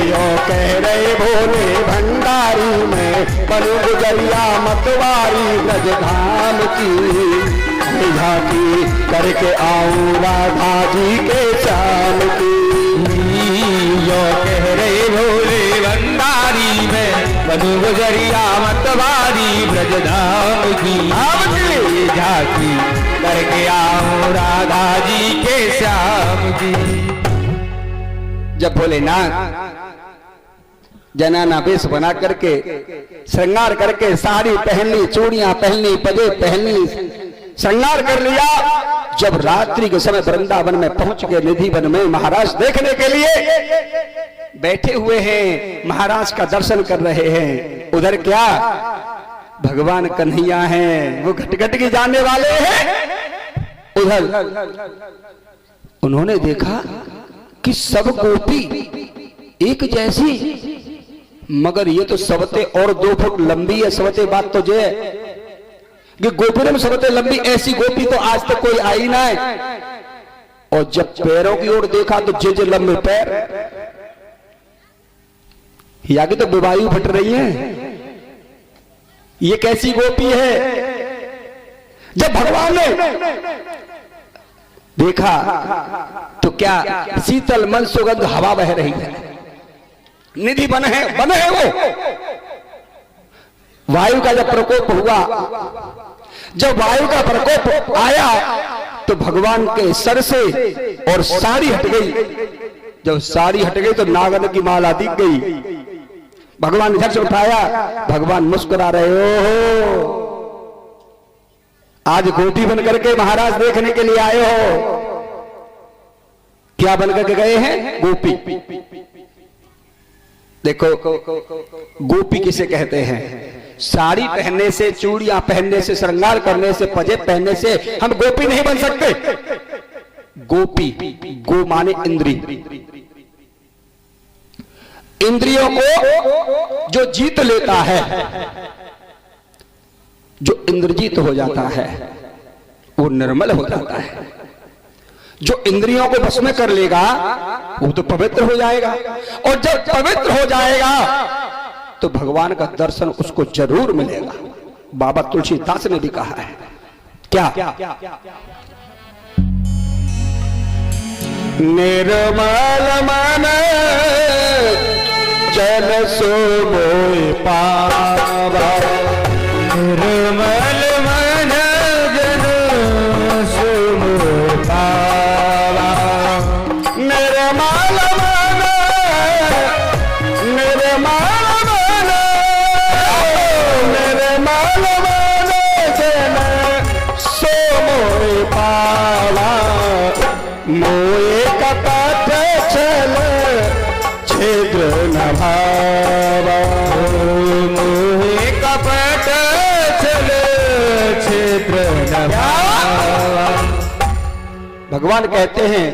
यो कह रहे भोले भंडारी मैं बनू गुजरिया मतवारी ब्रजधाम की। झांकी करके आऊं राधा जी के श्याम की। यो कह रहे भोले भंडारी मैं बनू गुजरिया मतवारी ब्रजधाम की। झांकी करके आऊं राधा जी के श्याम की। जब भोलेनाथ जनाना वेश बना करके श्रृंगार करके साड़ी पहन ली, चूड़ियां पहन ली, पजे पहन ली, श्रृंगार कर लिया, जब रात्रि के समय वृंदावन में पहुंच गए, निधि वन में महाराज देखने के लिए बैठे हुए हैं, महाराज का दर्शन कर रहे हैं। उधर क्या भगवान कन्हैया हैं, वो घट घट की जाने वाले हैं। उधर उन्होंने देखा कि सब गोपी एक जैसी, मगर ये तो सबते और 2 फुट लंबी है। सबते बात तो जो है कि गोपी में सबते लंबी, ऐसी गोपी तो आज तक कोई आई ना है। और जब पैरों की ओर देखा तो जे लंबे पैर, आगे तो विवायु फट रही है। ये कैसी गोपी है। जब भगवान ने देखा तो क्या शीतल मन सुगंध हवा बह रही है, निधि बन है वो। वायु का जब प्रकोप हुआ, जब वायु का प्रकोप आया तो भगवान के सर से और साड़ी हट गई। जब साड़ी हट गई तो नागन की माला दिख गई। भगवान इधर से उठाया, भगवान मुस्कुरा रहे हो, आज गोपी बन करके महाराज देखने के लिए आए हो। क्या बन करके गए हैं? गोपी। देखो गोपी किसे कहते हैं? साड़ी पहनने से, चूड़ियां पहनने से, श्रृंगार करने से, पजे पहनने से हम गोपी नहीं बन सकते। गोपी, गो माने इंद्री, इंद्रियों को जो जीत लेता है, जो इंद्रजीत हो जाता है, वो निर्मल हो जाता है। जो इंद्रियों को बस में कर लेगा वो तो पवित्र हो जाएगा, और जब पवित्र हो जाएगा तो भगवान का दर्शन उसको जरूर मिलेगा। बाबा तुलसीदास ने भी कहा है, क्या निर्मल मन जन सो मोय पावा, निर्मल मन जन सो मोय पावा, निर्मल मन, निर्मल मन, निर्मल मन जन सो मोय पावा। मोए कपट छल छिद्र न भावा, मोहे कपट छल छिद्र न भावा। भगवान कहते हैं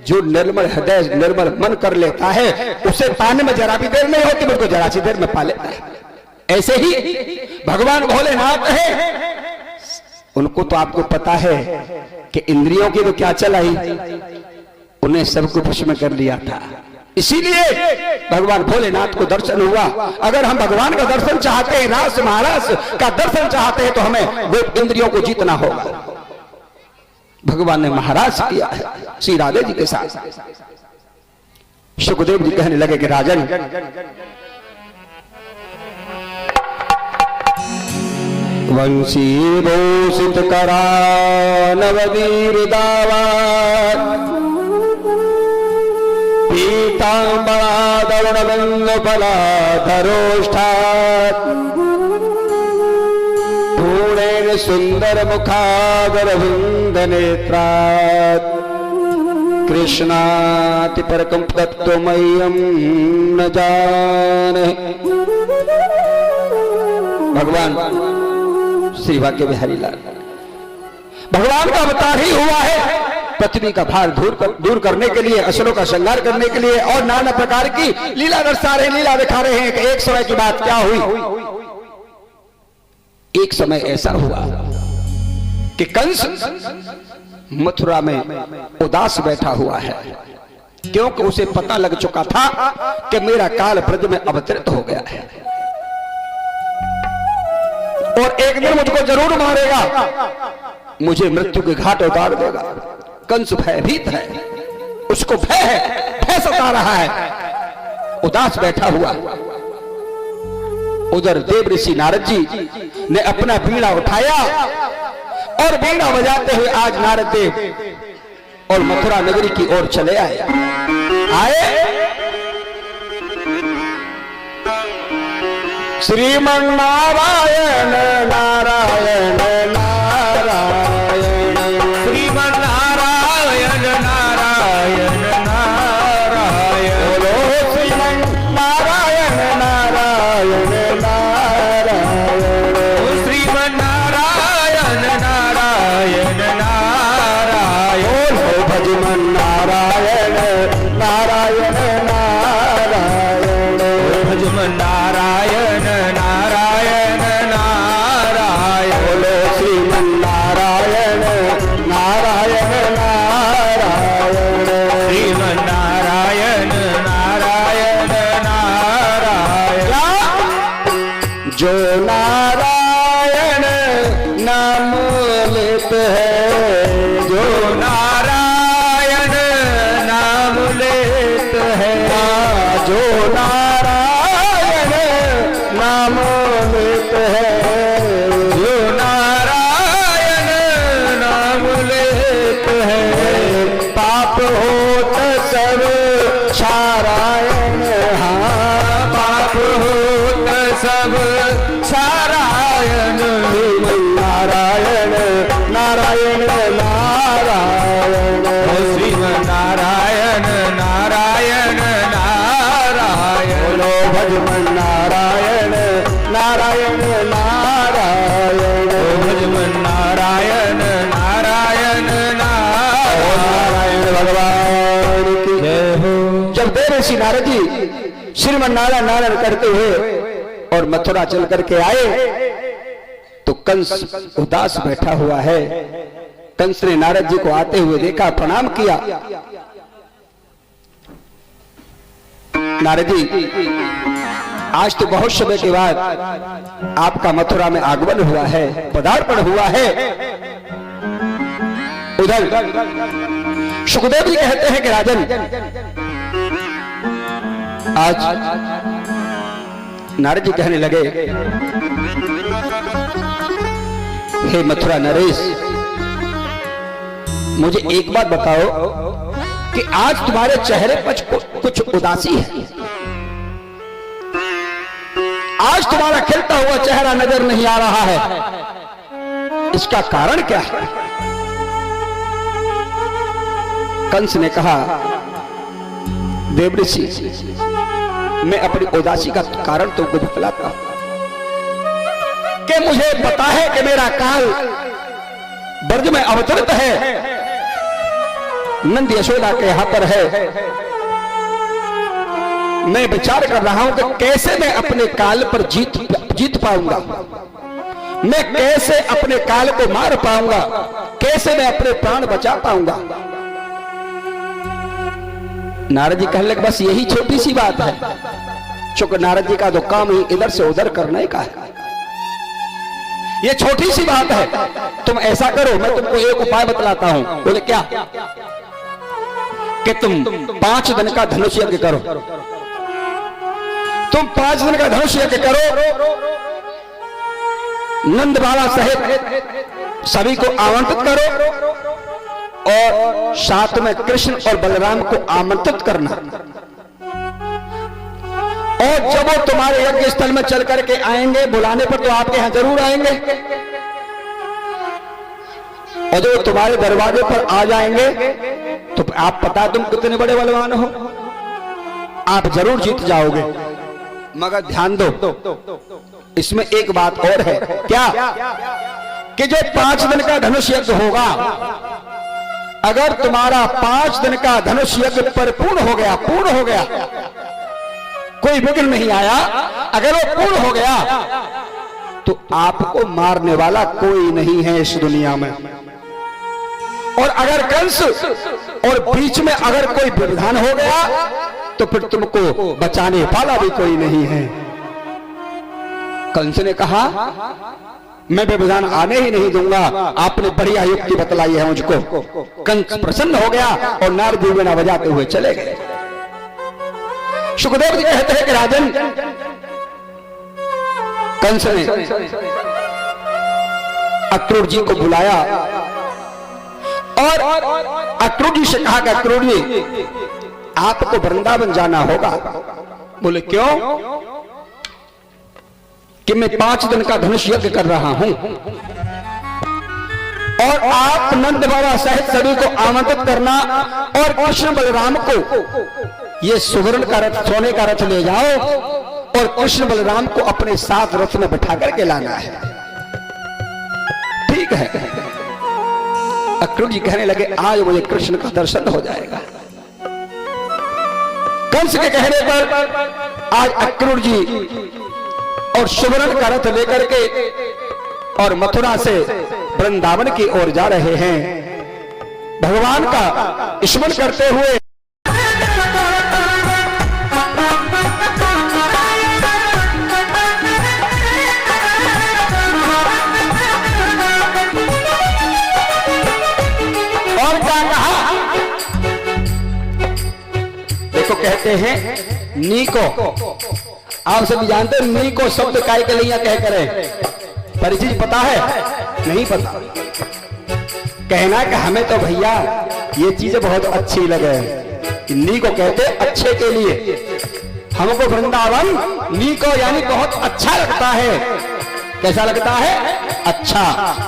जो निर्मल हृदय, निर्मल मन कर लेता है, उसे पाने में जरा भी देर नहीं होती, मुझको जरा सी देर में पा लेता है। ऐसे ही भगवान भोलेनाथ है, उनको तो आपको पता है कि इंद्रियों की तो क्या चलाई, उन्हें सबको वश में कर लिया था। इसीलिए भगवान भोलेनाथ को दर्शन हुआ। अगर हम भगवान का दर्शन चाहते हैं, रास महाराज का दर्शन चाहते हैं, तो हमें वो इंद्रियों को जीतना होगा। भगवान ने महाराज किया है श्री राधे जी के साथ। सुखदेव जी कहने लगे कि राजन, वंशी भूषित करा नववीर दावा, पीतांबरादरुण बंग फलाधरोष्ठात्, पूर्णेन सुंदर मुखादर विंद नेत्रात्, कृष्णाति परकं तत्त्वमय्यं न जाने। भगवान श्री वाक्य बिहारी लाल भगवान का अवतार ही हुआ है पृथ्वी का भार दूर करने के लिए, असुरों का संहार करने के लिए, और नाना प्रकार की लीला दर्शा रहे, लीला दिखा रहे हैं। कि एक समय की बात क्या हुई, एक समय ऐसा हुआ कि कंस मथुरा में उदास बैठा हुआ है, क्योंकि उसे पता लग चुका था कि मेरा काल ब्रज में अवतरित हो गया है और एक दिन मुझको जरूर मारेगा, मुझे मृत्यु के घाट उतार देगा। कंस भयभीत है, उसको भय है, भय सता रहा है, उदास बैठा हुआ। उधर देव ऋषि नारद जी ने अपना बीड़ा उठाया और बीड़ा बजाते हुए आज नारद देव और मथुरा नगरी की ओर चले आए। श्रीमन्नारायण नारायण नारायण, श्रीमन्नारायण नारायण नारायण, बोलो श्रीमन्नारायण नारायण नारायण, श्रीमन्नारायण नारायण नारायण, बोलो भजमन्नारायण नारायण नारायण, भजमन्नारायण नारायण नारायण, बोलो श्रीमन्नारायण नारायण नारायण, श्रीमन्नारायण नारायण नारायण। जो नारायण नाम लेते हैं, जो नारायण नाम लेते हैं, जो नारायण नाम लेते हैं, जो नारायण नाम लेते हैं, पाप होत सब क्षारायण, हाँ पाप होत सब क्षारायण, नारायण नारायण नारायण, श्रीमन्नारायण नारायण नारायण, बोलो भजमन्नारायण नारायण नारायण, भजमन्नारायण नारायण नारायण। भगवान की जय हो। जब देव ऋषि नारद जी श्रीमन्नारायण नारायण करते हुए और मथुरा चल करके आए तो कंस उदास बैठा हुआ है। कंस ने नारद जी को आते हुए देखा, प्रणाम किया। नारद जी, आज तो बहुत समय के बाद आपका मथुरा में आगमन हुआ है, पदार्पण हुआ है। उधर सुखदेव जी कहते हैं कि राजन, आज नारद जी कहने लगे, हे मथुरा नरेश, मुझे एक बात बताओ कि आज तुम्हारे चेहरे पर कुछ उदासी है। आज तुम्हारा खिलता हुआ चेहरा नजर नहीं आ रहा है, इसका कारण क्या है? कंस ने कहा, देवऋषि, मैं अपनी उदासी का कारण तुमको बतलाता हूं कि मुझे पता है कि मेरा काल ब्रज में अवतरित है, नंद यशोदा के यहां पर है। मैं विचार कर रहा हूं कि कैसे मैं अपने काल पर जीत पाऊंगा। मैं कैसे अपने काल को मार पाऊंगा, कैसे मैं अपने प्राण बचा पाऊंगा। नारद जी कहने लगे बस यही छोटी सी बात है। चूंकि नारद जी का तो काम ही इधर से उधर करने का है, ये छोटी सी बात है। तुम ऐसा करो, मैं तुमको एक उपाय बतलाता हूं। बोले क्या? कि तुम 5 दिन का धनुष यज्ञ करो। तुम 5 दिन का धनुष यज्ञ करो, नंद बाबा सहित सभी को आमंत्रित करो और साथ में कृष्ण और बलराम को आमंत्रित करना। और जब वो तुम्हारे यज्ञ स्थल में चल करके आएंगे, बुलाने पर तो आपके यहां जरूर आएंगे, और जब वो तुम्हारे दरवाजे पर आ जाएंगे तो आप पता तुम कितने बड़े बलवान हो, आप जरूर जीत जाओगे। मगर ध्यान दो, इसमें एक बात और है। क्या? कि जो 5 दिन का धनुष यज्ञ होगा, अगर तुम्हारा 5 दिन का धनुष यज्ञ परिपूर्ण हो गया, पूर्ण हो गया, कोई विघ्न नहीं आया, अगर वो पूर्ण हो गया तो आपको मारने वाला कोई नहीं है इस दुनिया में। और अगर कंस और बीच में अगर कोई व्यवधान हो गया तो फिर तुमको बचाने वाला भी कोई नहीं है। कंस ने कहा मैं व्यवधान आने ही नहीं दूंगा, आपने बढ़िया युक्ति बतलाई है मुझको। कंस प्रसन्न हो गया और नारद जी वीणा बजाते हुए चले गए। सुखदेव जी कहते हैं कि राजन, कंस ने अक्रूर जी को बुलाया और अक्रूर जी से कहा कि अक्रूर जी आपको वृंदावन जाना होगा। बोले क्यों? कि मैं 5 दिन का धनुष यज्ञ कर रहा हूं और आप नंद बाबा सहित सभी को आमंत्रित करना और कृष्ण बलराम को ये सुवर्ण का रथ, सोने का रथ ले जाओ और कृष्ण बलराम को अपने साथ रथ में बिठा करके लाना है। ठीक है। अक्रूर जी कहने लगे आज मुझे कृष्ण का दर्शन हो जाएगा। कंस के कहने पर आज अक्रूर जी और सुवर्ण का रथ लेकर के और मथुरा से वृंदावन की ओर जा रहे हैं, भगवान का स्मरण करते हुए। और क्या कहा? देखो कहते हैं नीको, आप सभी जानते हैं नीको शब्द काय के लिए कह करे, परिचय पता है? नहीं पता। कहना कि हमें तो भैया ये चीजें बहुत अच्छी लगे, नी को कहते अच्छे के लिए। हमको वृंदावन नी को यानी बहुत अच्छा लगता है। कैसा लगता है? अच्छा।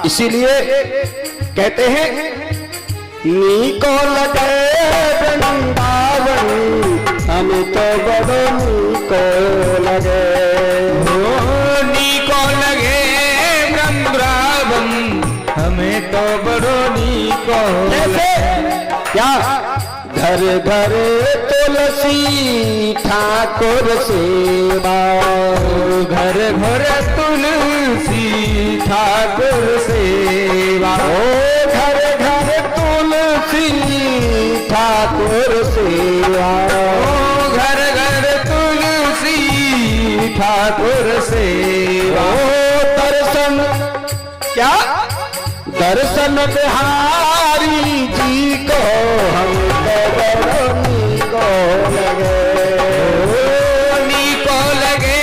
इसीलिए कहते हैं नी को लगे वृंदावन, हमें तो बड़ो नी को लगे। नी को लगे वृंदावन, हमें तो बड़ो नी को लगे। क्या? घर घर तुलसी ठाकुर सेवा, घर घर तुलसी ठाकुर सेवा। ओ घर घर तुलसी ठाकुर सेवा, ओ घर घर तुलसी ठाकुर सेवा। ओ दर्शन, क्या? दर्शन बिहारी जी को हम नी को लगे। नी को लगे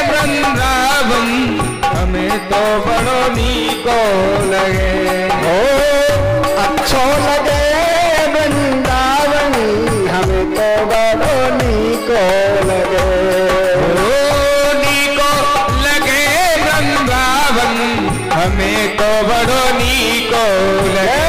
वृंदावन, हमें तो बड़ो नी को लगे। ओ अच्छो लगे वृंदावन, हमें तो बड़ो नी को लगे। नी को लगे वृंदावन, हमें तो बड़ो नी को लगे।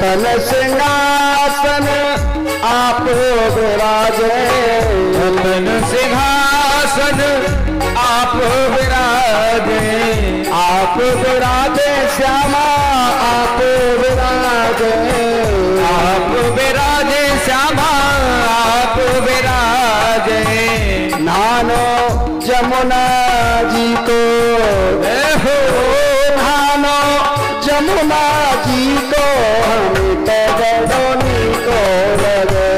अपन सिंहासन आप विराजे, अपन सिंहासन आप विराजे, आप विराजे श्यामा आप विराजे, आप विराजे श्यामा आप विराजे। नानो जमुना जी को हो नानो जमुना जी को हम तो बड़ोनी को लगे,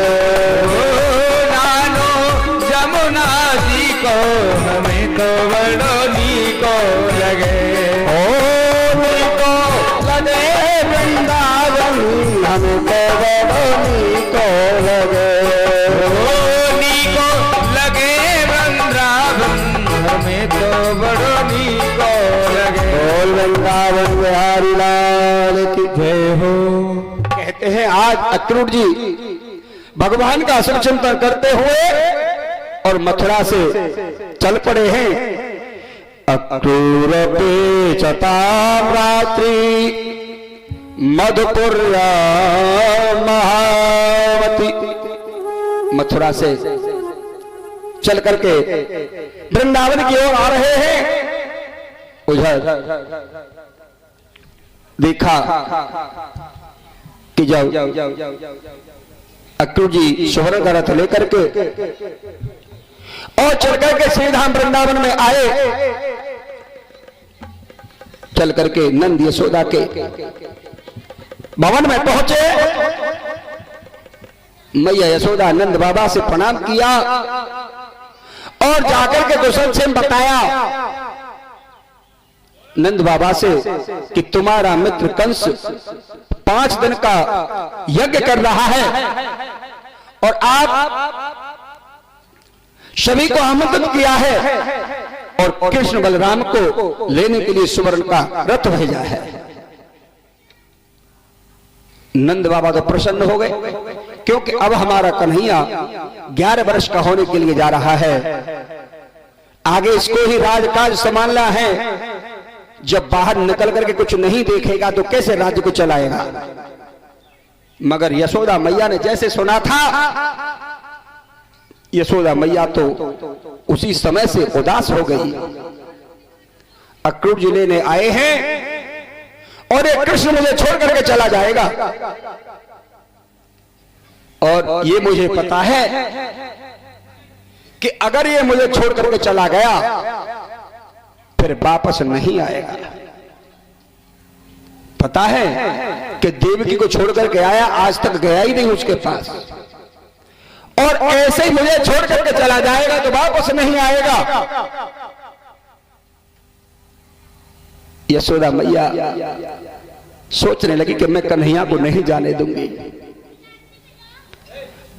नानो जमुना जी को हमें तो बड़ोनी को लगे। ओ नीको लगे वृंदावन हम तो बड़ोनी को लगे, नी को लगे वृंदावन हमें तो बड़ोनी को लगे। बोल वृंदावन बिहारी लाल की जय हो। कहते हैं आज अक्रूर जी भगवान का असुर चिंतन करते हुए और मथुरा से चल पड़े हैं। अक्रूर पे चताम रात्रि मधुपुर्या महावती, मथुरा से चल करके वृंदावन की ओर आ रहे हैं। उधर देखा कि जब अक्रूर जी शोहर का रथ लेकर के और चल करके श्रीधाम वृंदावन में आए, चल करके नंद यशोदा के भवन में पहुंचे। मैया यशोदा नंद बाबा से प्रणाम किया और जाकर के कुशल से बताया नंद बाबा से कि तुम्हारा मित्र कंस 5 दिन का यज्ञ कर रहा है और आप सभी को आमंत्रित किया है और कृष्ण बलराम को लेने के लिए सुवर्ण का रथ भेजा है। नंद बाबा तो प्रसन्न हो गए, क्योंकि अब हमारा कन्हैया 11 वर्ष का होने के लिए जा रहा है, आगे इसको ही राजकाज संभालना है। जब बाहर निकल करके कुछ नहीं देखेगा तो कैसे राज्य को चलाएगा। मगर यशोदा मैया ने जैसे सुना था, यशोदा मैया तो उसी समय से उदास हो गई। अक्रूर जी लेने आए हैं और एक कृष्ण मुझे छोड़ करके चला जाएगा, और ये मुझे पता है कि अगर ये मुझे छोड़ करके चला गया फिर वापस नहीं आएगा। पता है कि देवकी को छोड़ करके आया, आज तक गया ही नहीं उसके पास, और ऐसे ही मुझे छोड़ करके चला जाएगा तो वापस नहीं आएगा। यशोदा मैया सोचने लगी कि मैं कन्हैया को नहीं जाने दूंगी।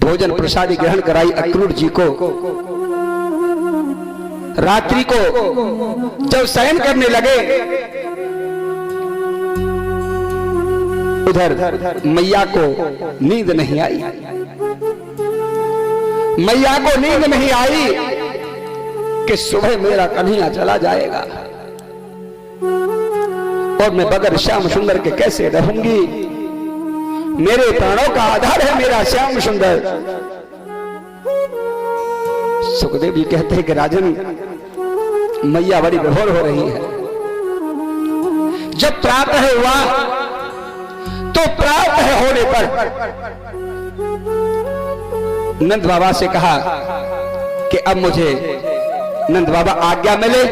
भोजन प्रसादी ग्रहण कराई अक्रूर जी को। रात्रि को जब शयन करने लगे, उधर मैया को नींद नहीं आई। मैया को नींद नहीं आई कि सुबह मेरा कन्हैया चला जाएगा और मैं बगैर श्याम सुंदर के कैसे रहूंगी। मेरे प्राणों का आधार है मेरा श्याम सुंदर। सुखदेव जी कहते हैं कि राजन, मैया बड़ी विभोर हो रही है। जब प्रातः हुआ तो प्रातः होने पर नंद बाबा से कहा कि अब मुझे नंद बाबा आज्ञा मिले,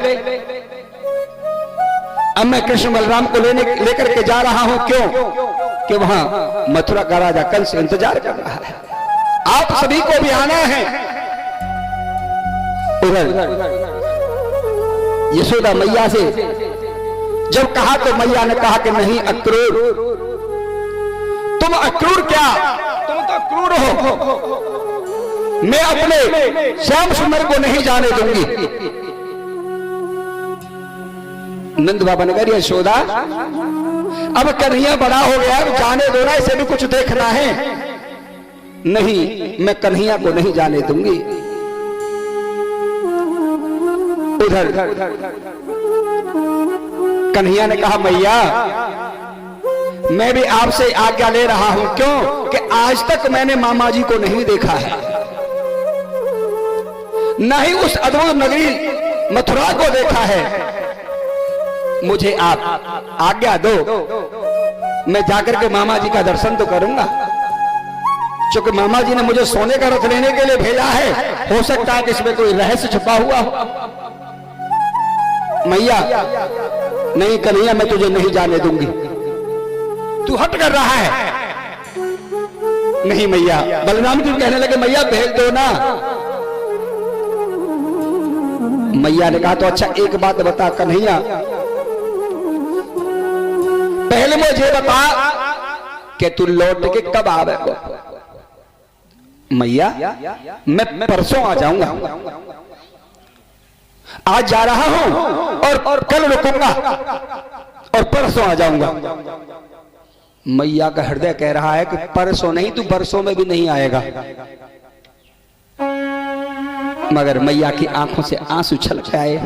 अब मैं कृष्ण बलराम को लेकर के जा रहा हूं। क्यों? कि वहां मथुरा का राजा कंस इंतजार कर रहा है, आप सभी को भी आना है। उधर यशोदा मैया से जब कहा तो मैया ने कहा कि नहीं अक्रूर, तुम अक्रूर क्या, तुम तो अक्रूर हो। मैं अपने श्याम सुंदर को नहीं जाने दूंगी। नंद बाबा ने कहा यशोदा, अब कन्हैया बड़ा हो गया, अब जाने दो ना, इसे भी कुछ देखना है। नहीं, मैं कन्हैया को नहीं जाने दूंगी। उधर कन्हैया ने कहा मैया, मैं भी आपसे आज्ञा ले रहा हूं। क्यों कि आज तक मैंने मामा जी को नहीं देखा है, न ही उस अद्भुत नगरी मथुरा को देखा है। मुझे आप आज्ञा दो, मैं जाकर के मामा जी का दर्शन तो करूंगा। क्योंकि मामा जी ने मुझे सोने का रथ लेने के लिए भेजा है, हो सकता है कि इसमें कोई रहस्य छुपा हुआ हो। मैया, नहीं कन्हैया, मैं तुझे नहीं जाने दूंगी। तू हट कर रहा है। नहीं मैया। बलराम जी कहने लगे मैया भेज दो ना। मैया ने कहा तो अच्छा एक बात बता कन्हैया, पहले मुझे बता कि तू लौट के कब आवेगा। मैया मैं परसों आ जाऊंगा, आज जा रहा हूं और कल रुकूंगा और परसों आ जाऊंगा। मैया का हृदय कह रहा है कि परसों नहीं, तू बरसों में भी नहीं आएगा। मगर मैया की आंखों से आंसू छलक आए।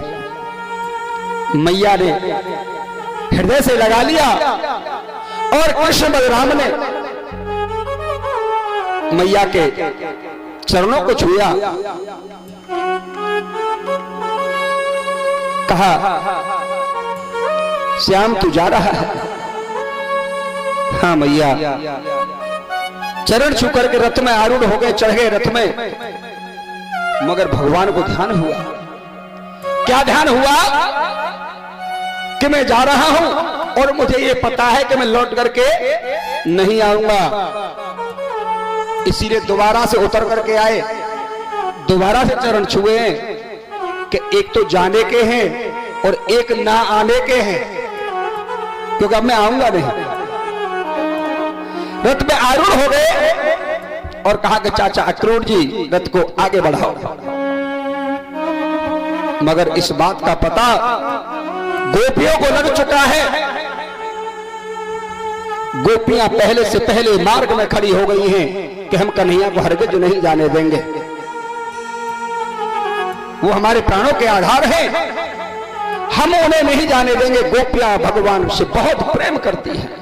मैया ने हृदय से लगा लिया और कृष्ण बलराम ने मैया के चरणों को छुआ। कहा श्याम तू जा रहा है। हाँ मैया। चरण छू करके रथ में आरूढ़ हो गए, चढ़ गए रथ में। मगर भगवान को ध्यान हुआ। क्या ध्यान हुआ कि मैं जा रहा हूं और मुझे ये पता है कि मैं लौट करके नहीं आऊंगा। इसीलिए दोबारा से उतर करके आए, दोबारा से चरण छुए कि एक तो जाने के हैं और एक ना आने के हैं, क्योंकि अब मैं आऊंगा नहीं। रथ में आरूढ़ हो गए और कहा कि चाचा अक्रूर जी रथ को आगे बढ़ाओ। मगर इस बात का पता गोपियों को लग चुका है। गोपियां पहले से पहले मार्ग में खड़ी हो गई हैं कि हम कन्हैया को हरगिज नहीं जाने देंगे। वो हमारे प्राणों के आधार हैं, हम उन्हें नहीं जाने देंगे। गोपियां भगवान से बहुत प्रेम करती हैं।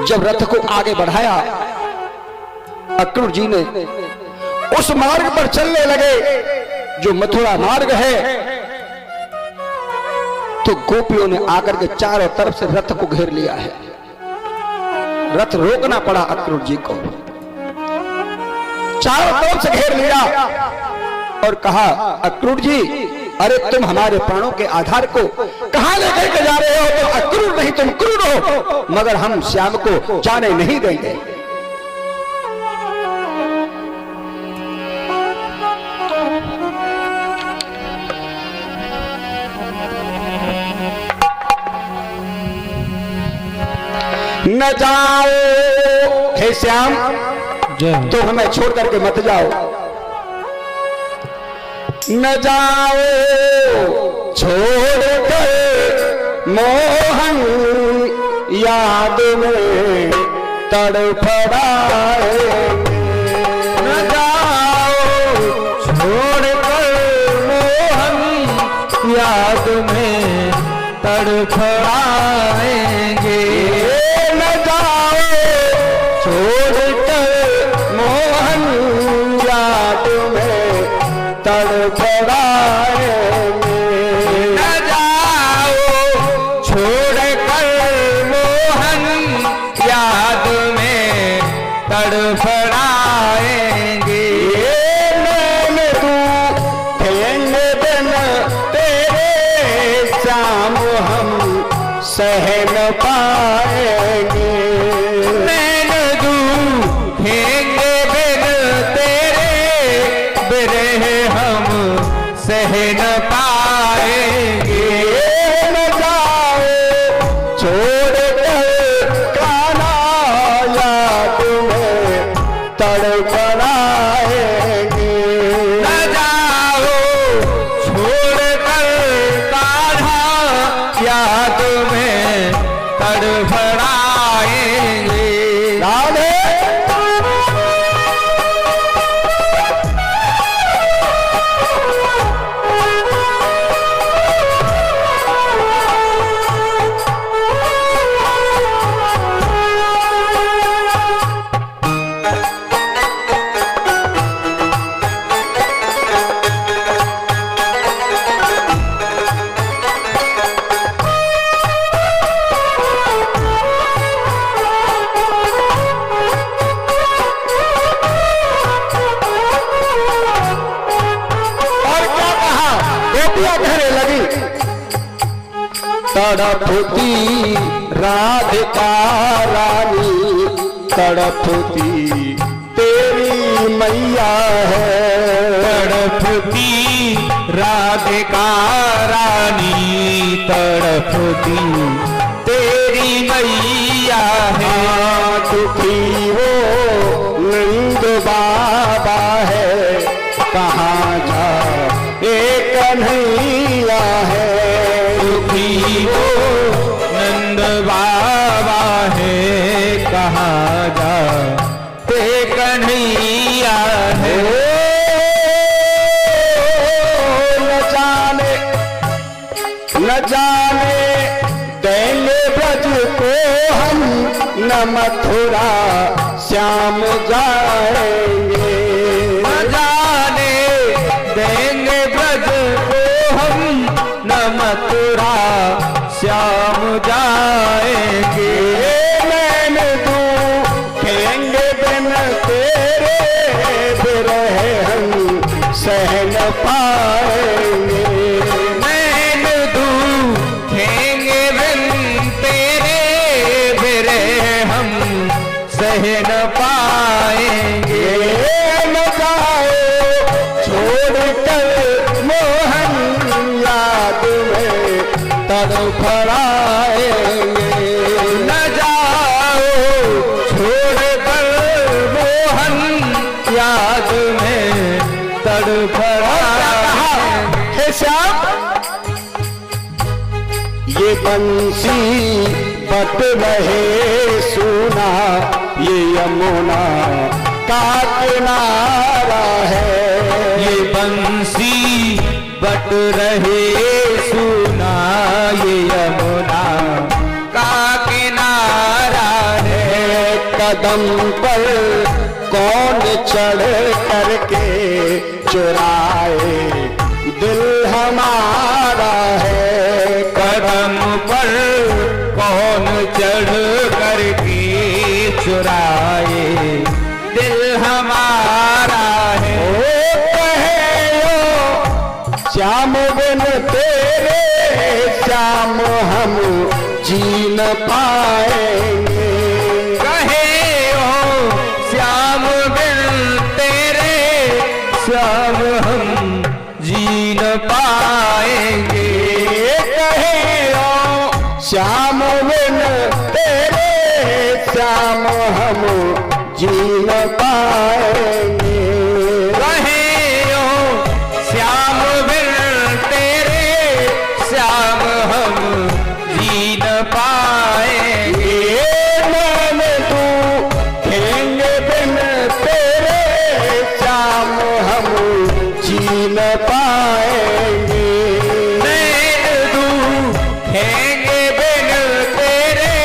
जब रथ को आगे बढ़ाया, अक्रूर जी ने उस मार्ग पर चलने लगे जो मथुरा मार्ग है, तो गोपियों ने आकर के चारों तरफ से रथ को घेर लिया है। रथ रोकना पड़ा अक्रूर जी को। चारों तरफ से घेर लिया और कहा अक्रूर जी, अरे तुम हमारे प्राणों के आधार को कहां लेकर के जा रहे हो? तो अक्रूर नहीं तुम क्रूर हो, मगर हम श्याम को जाने नहीं देंगे। न जाओ हे श्याम, तो हमें छोड़ करके मत जाओ। न जाओ छोड़ कर मोहन, याद में तड़फड़ाएंगे। न जाओ छोड़ कर मोहन, याद में तड़फड़ाएंगे। न जाओ छोड़ कर मोहन, याद में तड़फड़ाएंगे। न जाओ छोड़ कर मोहन, याद में तड़फड़ाएंगे। मैंने तू खेंगे दिन तेरे शाम हम सह न पाएंगे। मैंने तू खेंगे बिन तेरे बिरह हम सह न पाएंगे। न जाओ छोड़ कर कान्हा, याद में तड़फड़ाएंगे। न जाओ छोड़ कर कान्हा, याद में तड़फड़ाएंगे। राधे तड़पती राधिका रानी, तड़पती तेरी मैया है। तड़पती राधिका रानी, तड़पती तेरी मैया है। दुखी वो नंद बाबा है, कहाँ जा एक कन्हैया है। दुखी वो नंद बाबा है, कहाँ जा ते कन्हैया है। न जाने देंगे ब्रज को हम, न मथुरा श्याम जाएंगे। न जाने देंगे ब्रज को हम, न मथुरा श्याम जाएंगे। नैन दूखेंगे बिन तेरे, बिरह हम सह न पाएंगे। नैन दूखेंगे बिन तेरे, बिरह हम सह न पाएंगे। न जाओ छोड़ कर मोहन, याद में तड़फड़ाएंगे। न जाओ छोड़ कर मोहन, याद में तड़फड़ाएंगे। हे श्याम, ये बंसी बट रहे सुना, ये यमुना का किनारा है। ये बंसी बट रहे सुना, ये यमुना का किनारा है। कदम पर कौन चढ़ करके चुराए दिल हमारा है। कदम पर कौन चढ़ करके चुराए दिल हमारा है। श्याम बिन तेरे श्याम हम जी न पाएंगे। कहे हो श्याम बिन तेरे, श्याम हम जी न पाएंगे। कहे हो श्याम बिन तेरे श्याम हम जी न पाएंगे। कहे हो श्याम बिन तेरे, श्याम हम जी न पाएंगे। नैन दूखेंगे बिन तेरे श्याम हम जी न पाएंगे। नैन दूखेंगे बिन तेरे,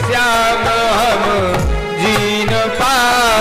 श्याम हम जी न पाएंगे।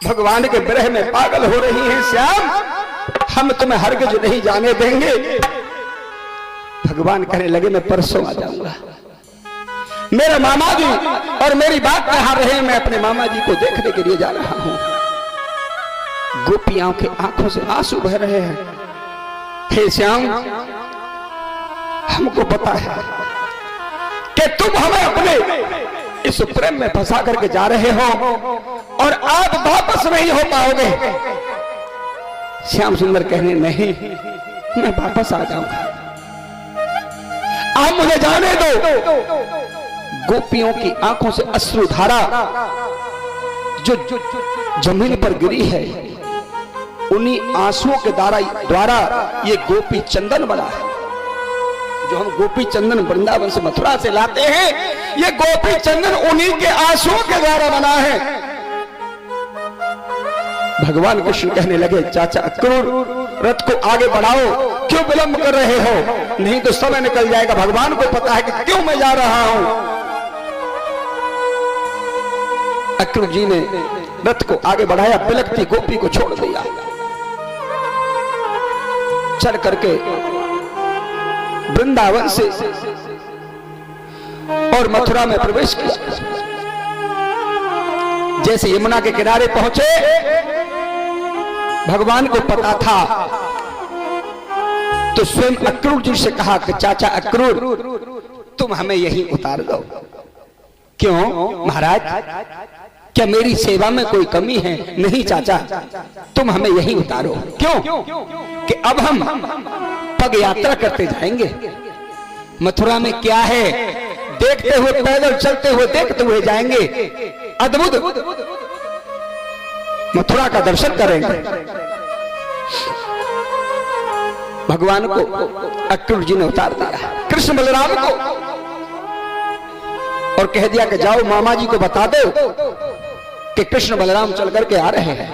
भगवान के विरह में पागल हो रही हैं। श्याम, हम तुम्हें हरगिज नहीं जाने देंगे। भगवान कहने लगे मैं परसों आ जाऊंगा। मेरे मामा जी और मेरी बात कहाँ रहे, मैं अपने मामा जी को देखने के लिए जा रहा हूं। गोपियों के आंखों से आंसू बह रहे हैं। हे श्याम, हमको पता है कि तुम हमें अपने इस प्रेम में फंसा करके जा रहे हो और आप वापस नहीं हो पाओगे। श्याम सुंदर कहने नहीं, मैं वापस आ जाऊंगा, आप मुझे जाने दो। गोपियों की आंखों से अश्रुधारा जो जमीन पर गिरी है, उन्हीं आंसुओं के द्वारा ये गोपी चंदन बना है। जो हम गोपी चंदन वृंदावन से मथुरा से लाते हैं, ये गोपी चंदन उन्हीं के आंसुओं के द्वारा बना है। भगवान कृष्ण कहने लगे, चाचा अक्रूर, रथ को आगे बढ़ाओ, क्यों विलंब कर रहे हो? नहीं तो समय निकल जाएगा। भगवान को पता है कि क्यों मैं जा रहा हूं। अक्रूर जी ने रथ को आगे बढ़ाया, बिलखती गोपी को छोड़ दिया, चल करके वृंदावन से और मथुरा में प्रवेश किया। जैसे यमुना के किनारे पहुंचे, भगवान को पता था तो स्वयं अक्रूर जी से कहा कि चाचा अक्रूर, तुम हमें यहीं उतार दो। क्यों महाराज, क्या मेरी सेवा में कोई कमी है? नहीं चाचा, तुम हमें यहीं उतारो। क्यों? कि अब हम पग यात्रा करते जाएंगे। मथुरा में क्या है, देखते हुए, पैदल चलते हुए देखते हुए जाएंगे, अद्भुत मथुरा का दर्शन करेंगे। भगवान को अक्रूर जी ने उतार दिया, कृष्ण बलराम को, और कह दिया कि जाओ मामा जी को बता दो कि कृष्ण बलराम चल करके आ रहे हैं।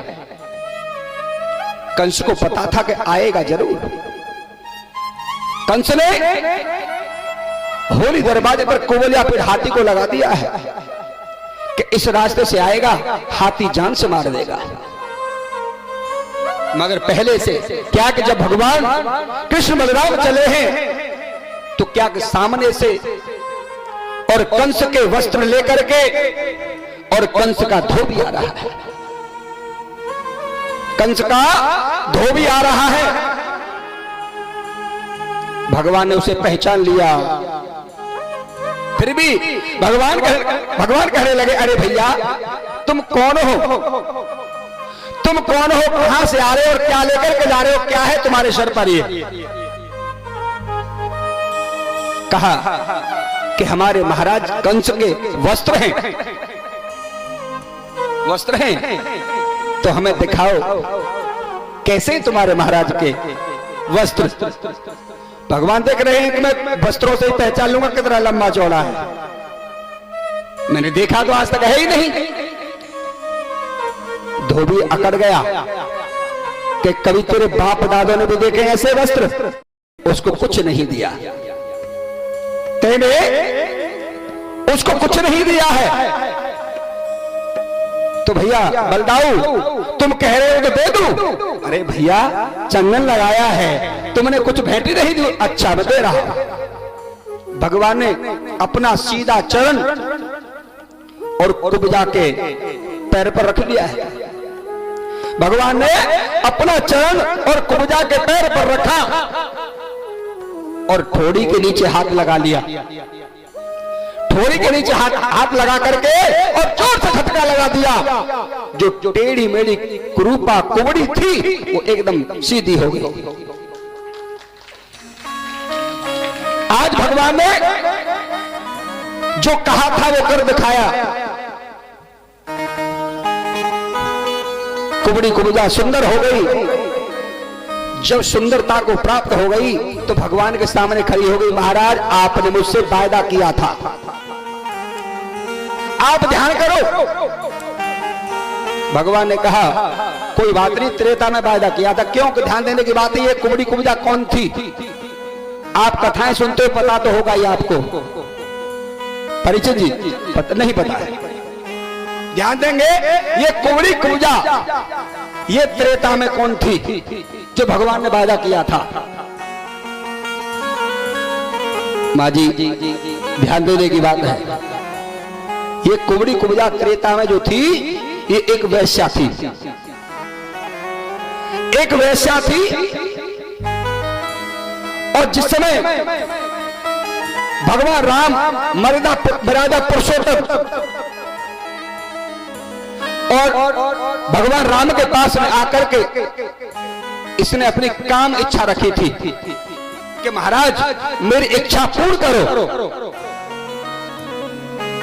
कंस को पता था कि आएगा जरूर। कंस ने होली दरवाजे पर कोवलिया पे हाथी को लगा दिया है कि इस रास्ते से आएगा, हाथी जान से मार देगा। मगर पहले से क्या कि जब भगवान कृष्ण बलराम चले हैं तो क्या कि सामने से और कंस के वस्त्र लेकर के, और कंस का धोबी आ रहा है, कंस का धोबी आ रहा है। भगवान ने उसे पहचान लिया। फिर भी भगवान कहने लगे, अरे भैया तुम कौन हो? तुम कौन हो? कहां से आ रहे हो और क्या लेकर के जा रहे हो? क्या है तुम्हारे सर पर? ये कहा कि हमारे महाराज कंस के वस्त्र हैं, वस्त्र हैं, तो हमें दिखाओ कैसे तुम्हारे महाराज के वस्त्र। भगवान देख रहे हैं कि मैं वस्त्रों से ही पहचान लूंगा कितना लंबा चौड़ा है। मैंने देखा तो आज तक है ही नहीं। धोबी अकड़ गया कि कभी तेरे बाप दादों ने भी देखे ऐसे वस्त्र? उसको कुछ नहीं दिया, तेने उसको कुछ नहीं दिया है। तो भैया बलदाऊ, तुम कह रहे हो तो दे दूं? अरे भैया चंदन लगाया है, तुमने कुछ भेंट ही नहीं दी। अच्छा मैं दे रहा। भगवान ने अपना सीधा चरण और कुब्जा के पैर पर रख दिया है। भगवान ने अपना चरण और कुब्जा के पैर पर रखा और ठोड़ी के नीचे हाथ लगा लिया। ठोड़ी के नीचे हाथ लगा करके और जोर से झटका लगा दिया। जो टेढ़ी मेढ़ी कुरूपा कुबड़ी थी वो एकदम सीधी हो गई। आज भगवान ने जो कहा था वो कर दिखाया। कुबड़ी कुब्जा सुंदर हो गई। जब सुंदरता को प्राप्त हो गई तो भगवान के सामने खड़ी हो गई। महाराज आपने मुझसे वायदा किया था, आप ध्यान करो। भगवान ने कहा कोई बात नहीं, त्रेता में वायदा किया था। क्यों ध्यान देने की बात है, ये कुबड़ी कुब्जा कौन थी? आप कथाएं सुनते हो, पता तो होगा ही आपको। परिचय जी नहीं पता है, ध्यान देंगे। ये कुबड़ी कुब्जा ये त्रेता में कौन थी जो भगवान ने वायदा किया था? माँ जी ध्यान देने की बात है। ये कुबड़ी कुब्जा त्रेता में जो थी ये एक वैश्या थी। एक वैश्या थी। और जिस समय भगवान राम मर्यादा पुरुषोत्तम और भगवान राम के पास में आकर के इसने अपनी काम इच्छा रखी थी कि महाराज मेरी इच्छा पूर्ण करो।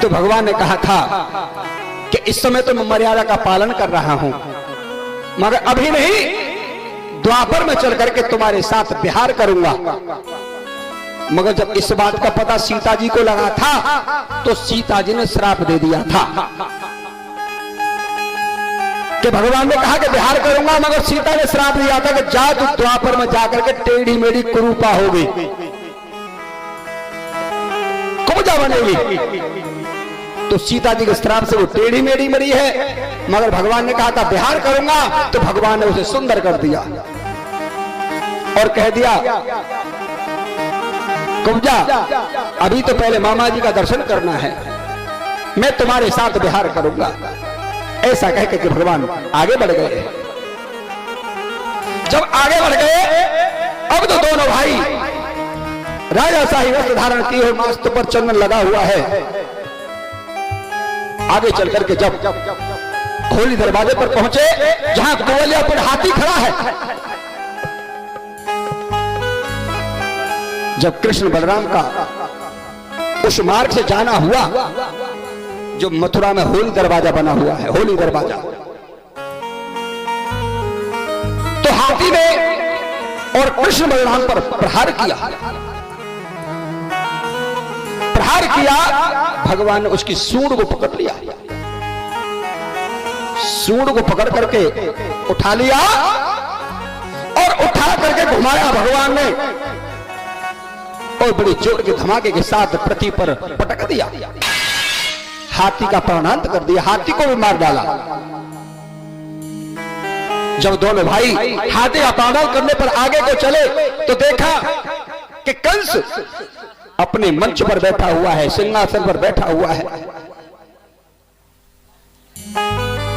तो भगवान ने कहा था कि इस समय तो मैं मर्यादा का पालन कर रहा हूं, मगर अभी नहीं, द्वापर में चल करके तुम्हारे साथ विहार करूंगा। मगर जब इस बात का पता सीता जी को लगा था तो सीता जी ने श्राप दे दिया था कि भगवान ने कहा कि विहार करूंगा, मगर सीता ने श्राप दिया था कि जा तू द्वापर में जाकर के टेढ़ी मेढ़ी कुरूपा होगी, कुब्जा बनेगी। तो सीता जी के श्राप से वो टेढ़ी मेढ़ी मरी है, मगर भगवान ने कहा था विहार करूंगा, तो भगवान ने उसे सुंदर कर दिया और कह दिया कुब्जा अभी तो पहले मामा जी का दर्शन करना है, मैं तुम्हारे साथ विहार करूंगा। ऐसा कह के भगवान आगे बढ़ गए। जब आगे बढ़ गए अब तो दोनों भाई राजा शाही वस्त्र धारण किए हुए, मस्त पर चंदन लगा हुआ है। आगे चल करके जब होली दरवाजे पर पहुंचे जहां कुंवलिया पर हाथी खड़ा है, जब कृष्ण बलराम का उस मार्ग से जाना हुआ जो मथुरा में होली दरवाजा बना हुआ है, होली दरवाजा, तो हाथी ने और कृष्ण बलराम पर प्रहार किया। प्रहार किया, भगवान ने उसकी सूंड को पकड़ लिया, सूंड को पकड़ करके उठा लिया और उठा करके घुमाया भगवान ने और बड़ी जोर के धमाके के साथ पृथ्वी पर पटक दिया। हाथी का प्राणांत कर दिया, हाथी को भी मार डाला। जब दोनों भाई हाथी का प्राणांत करने पर आगे को चले तो देखा कि कंस अपने मंच पर बैठा हुआ है, सिंहासन पर बैठा हुआ है।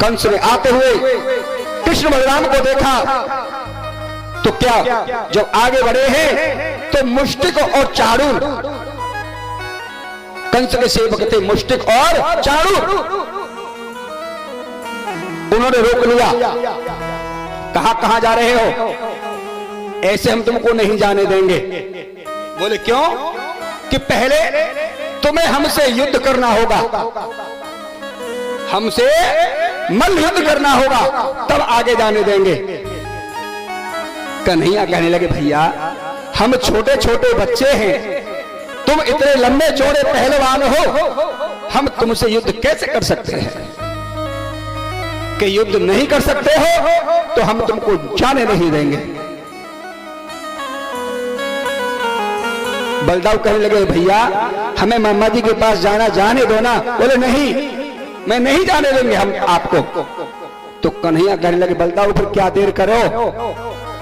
कंस ने आते हुए कृष्ण बलराम को देखा तो क्या जब आगे बढ़े हैं तो मुष्टिक और चाणूर, कंस के सेवक थे मुष्टिक और चाणूर, उन्होंने रोक लिया। कहा कहां जा रहे हो, ऐसे हम तुमको नहीं जाने देंगे। बोले क्यों? कि पहले तुम्हें हमसे युद्ध करना होगा, हमसे मल्ल युद्ध करना होगा, तब आगे जाने देंगे। कन्हैया कहने लगे भैया हम छोटे छोटे बच्चे हैं, तुम इतने लंबे चौड़े पहलवान हो, हम तुमसे युद्ध कैसे कर सकते हैं? कि युद्ध नहीं कर सकते हो तो हम तुमको जाने नहीं देंगे। बलदाऊ कहने लगे भैया हमें मामा जी के पास जाने दो ना। बोले नहीं, मैं नहीं जाने देंगे हम आपको। तो कन्हैया कहने लगे बलदाऊ फिर क्या देर करो,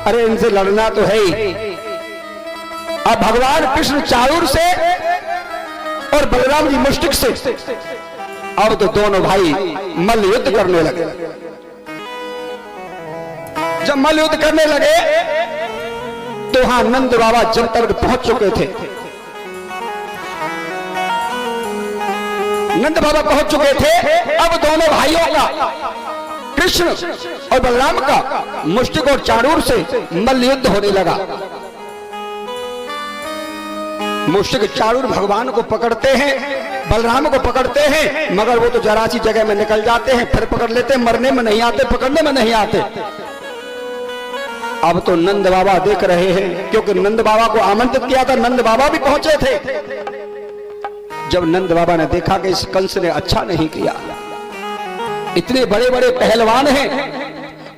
अरे इनसे लड़ना तो है ही। अब भगवान कृष्ण चाणूर से और बलराम जी मुष्टिक से, अब तो दोनों भाई मल्ल युद्ध करने लगे। जब मल्ल युद्ध करने लगे तो वहां नंद बाबा जंतर पहुंच चुके थे। नंद बाबा पहुंच चुके थे। अब दोनों भाइयों का, कृष्ण और बलराम का, मुष्टिक और चाणूर से मल्ल युद्ध होने लगा। मुष्टिक चाणूर भगवान को पकड़ते हैं, बलराम को पकड़ते हैं, मगर वो तो जरा सी जगह में निकल जाते हैं, फिर पकड़ लेते हैं, मरने में नहीं आते, पकड़ने में नहीं आते। अब तो नंद बाबा देख रहे हैं, क्योंकि नंद बाबा को आमंत्रित किया था, नंद बाबा भी पहुंचे थे। जब नंद बाबा ने देखा कि इस कंस ने अच्छा नहीं किया, इतने बड़े बड़े पहलवान हैं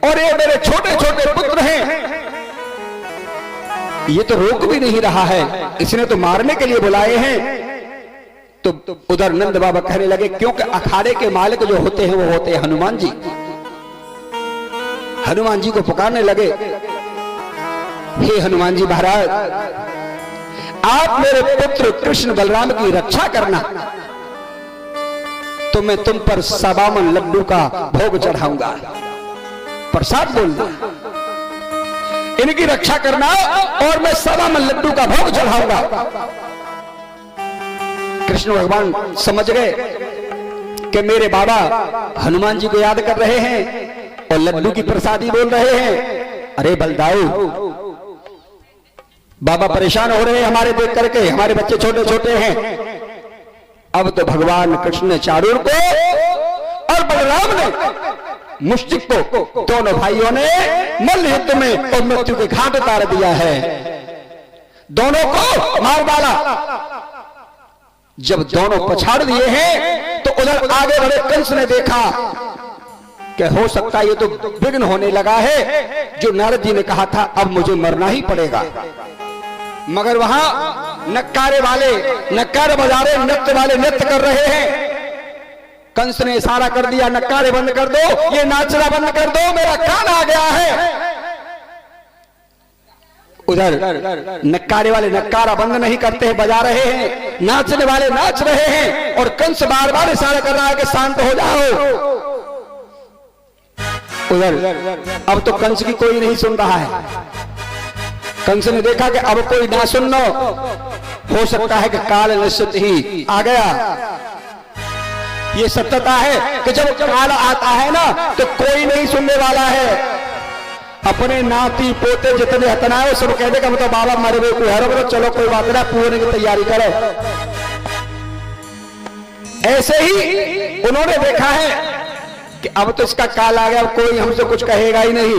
और ये मेरे छोटे छोटे पुत्र हैं, ये तो रोक भी नहीं रहा है, इसने तो मारने के लिए बुलाए हैं। तो उधर नंद बाबा कहने लगे क्योंकि अखाड़े के मालिक जो होते हैं वो होते हैं हनुमान जी। हनुमान जी को पुकारने लगे, हे हनुमान जी महाराज, आप मेरे पुत्र कृष्ण बलराम की रक्षा करना, तो मैं तुम पर 52 लड्डू का भोग चढ़ाऊंगा, प्रसाद बोलना, इनकी रक्षा करना और मैं 52 लड्डू का भोग चढ़ाऊंगा। कृष्ण भगवान समझ गए कि मेरे बाबा हनुमान जी को याद कर रहे हैं और लड्डू की प्रसादी बोल रहे हैं। अरे बलदाऊ, बाबा परेशान हो रहे हैं हमारे देख करके, हमारे बच्चे छोटे छोटे हैं। अब तो भगवान कृष्ण ने चाणूर को और बलराम ने मुष्टिक को, दोनों भाइयों ने मल्ल युद्ध में और मृत्यु के घाट उतार दिया है, दोनों को मार डाला। जब दोनों पछाड़ दिए हैं तो उधर आगे बढ़े कंस ने देखा कि हो सकता है ये तो विघ्न होने लगा है, जो नारद जी ने कहा था अब मुझे मरना ही पड़ेगा। मगर वहां नक्कारे वाले नक्कारे बजारे नृत्य वाले नृत्य कर रहे हैं। कंस ने इशारा कर दिया, नक्कारे बंद कर दो, ये नाचना बंद कर दो, मेरा कान आ गया है। उधर नक्कारे वाले नक्कारा बंद नहीं करते हैं, बजा रहे हैं, नाचने वाले नाच रहे हैं, और कंस बार बार इशारा कर रहा है कि शांत हो जाओ। उधर अब तो कंस की कोई नहीं सुन रहा है। कंस ने देखा कि अब कोई ना सुन लो, हो सकता है कि काल निश्चित ही आ गया। ये सत्यता है कि जब काल आता है ना तो कोई नहीं सुनने वाला है। अपने नाती पोते जितने हतनाए सब कहते कि हम तो बाबा मरे हुए कोई हरो करो, चलो कोई बात नहीं, पूरे की तैयारी करो। ऐसे ही उन्होंने देखा है कि अब तो इसका काल आ गया, अब कोई हमसे कुछ कहेगा ही नहीं।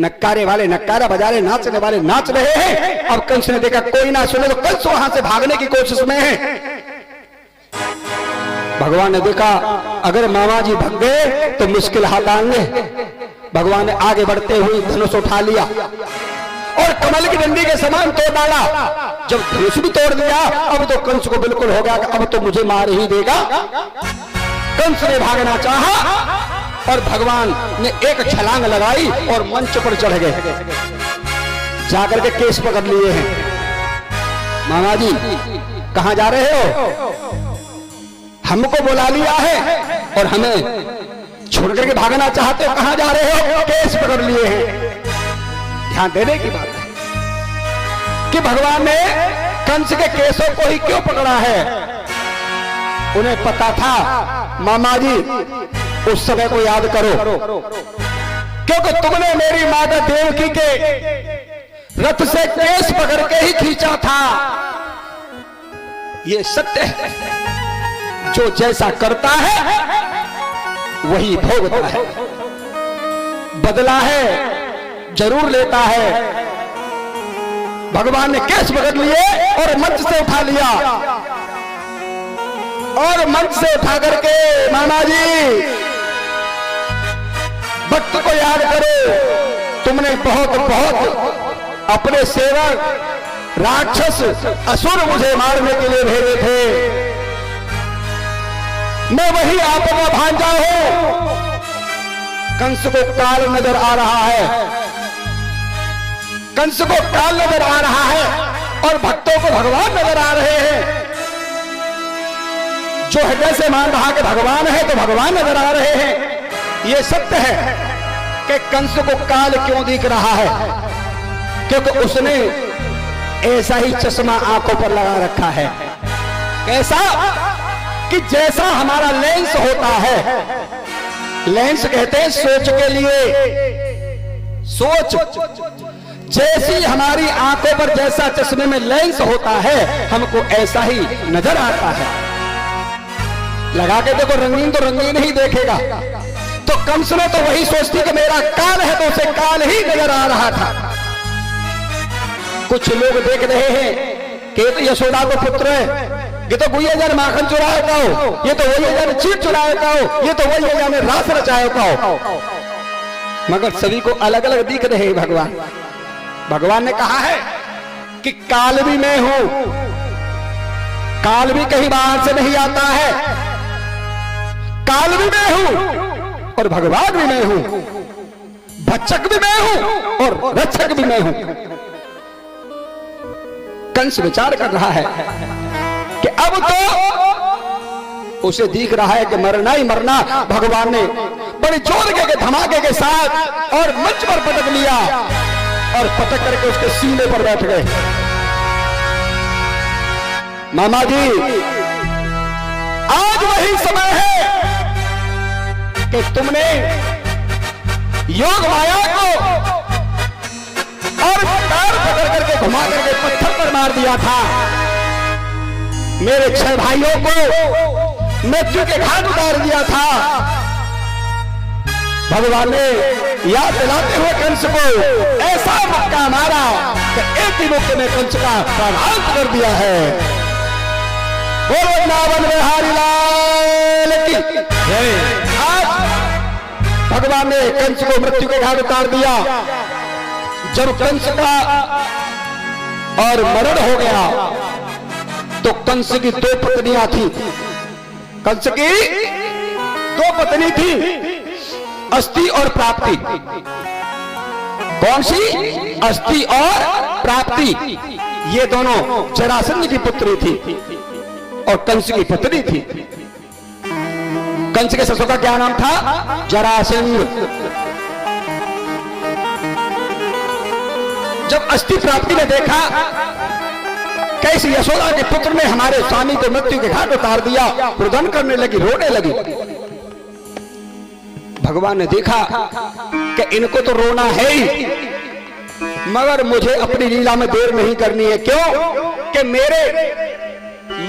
नक्कारे वाले नक्कारा बजा रहे, नाचने वाले नाच रहे हैं। अब कंस ने देखा कोई ना सुने तो कंस वहां से भागने की कोशिश में है। भगवान ने देखा अगर मामा जी भाग गए तो मुश्किल हाथ आएंगे। भगवान ने आगे बढ़ते हुए धनुष उठा लिया और कमल की डंडी के समान तोड़ डाला। जब धनुष भी तोड़ दिया अब तो कंस को बिल्कुल हो गया कि अब तो मुझे मार ही देगा। कंस ने भागना चाहा और भगवान ने एक छलांग लगाई और मंच पर चढ़ गए। जाकर के केस पकड़ लिए हैं। मामा जी कहां जा रहे हो? हमको बुला लिया है और हमें छोड़ करके भागना चाहते हो, कहां जा रहे हो? केस पकड़ लिए हैं। ध्यान देने की बात है कि भगवान ने कंस के केसों को ही क्यों पकड़ा है। उन्हें पता था मामा जी उस समय को याद करो, क्योंकि तुमने मेरी माता देवकी के रथ से केस पकड़ के ही खींचा था। ये सत्य है, जो जैसा करता है वही भोगता है। बदला है जरूर लेता है। भगवान ने केस पकड़ लिए और मंच से उठा लिया और मंच से उठा करके मामा जी भक्त को याद करो, तुमने बहुत बहुत अपने सेवक राक्षस असुर मुझे मारने के लिए भेजे थे। मैं वही आपका भांजा हूं। कंस को काल नजर आ रहा है, कंस को काल नजर आ रहा है और भक्तों को भगवान नजर आ रहे हैं। जो हृदय से मान रहा कि भगवान है तो भगवान नजर आ रहे हैं। यह सत्य है कि कंस को काल क्यों दिख रहा है, क्योंकि उसने ऐसा ही चश्मा आंखों पर लगा रखा है। कैसा कि जैसा हमारा लेंस होता है, लेंस कहते हैं सोच के लिए। सोच जैसी हमारी आंखों पर जैसा चश्मे में लेंस होता है हमको ऐसा ही नजर आता है। लगा के देखो रंगीन तो रंगीन ही देखेगा। तो कंस ने तो वही सोचती कि मेरा काल है तो उसे काल ही नजर आ रहा था। कुछ लोग देख रहे हैं कि ये तो यशोदा को पुत्र है, ये तो वही जाने माखन चुराए का हो, ये तो वही जाने चीट चुराए का हो, ये तो वही जाने रास रचाए का हो। मगर सभी को अलग अलग दिख रहे हैं। भगवान ने कहा है कि काल भी मैं हूं, काल भी कहीं बाहर से नहीं आता है, काल भी मैं हूं और भगवान भी मैं हूं, भक्षक भी मैं हूं और रक्षक भी मैं हूं। कंस विचार कर रहा है कि अब तो उसे दिख रहा है कि मरना ही मरना। भगवान ने बड़ी जोर के धमाके के साथ और मंच पर पटक लिया और पटक करके उसके सीने पर बैठ गए। मामा जी आज वही समय है कि तुमने योग माया को और पैर पकड़ करके घुमा करके पत्थर पर मार दिया था। मेरे 6 भाइयों को मृत्यु के घाट उतार दिया था। भगवान ने याद दिलाते हुए कंस को ऐसा मुक्का मारा कि एक ही मुक्के में कंस का प्राणांत कर दिया है। बोलो वृंदावन बिहारी लाल की जय। आज भगवान ने कंस को मृत्यु के घाट उतार दिया। जब कंस का और मरण हो गया तो कंस की दो पत्नियां थी। कंस की दो पत्नी थी, अस्थि और प्राप्ति। कौन सी? अस्थि और प्राप्ति। ये दोनों जरासंध की पुत्री थी और कंस की पत्नी थी। कंस के ससुर का क्या नाम था? जरासंध। जब अस्थि प्राप्ति ने देखा कैसे यशोदा के पुत्र ने हमारे स्वामी को मृत्यु के घाट उतार दिया, रुदन करने लगी, रोने लगी। भगवान ने देखा कि इनको तो रोना है ही, मगर मुझे अपनी लीला में देर नहीं करनी है। क्यों? कि मेरे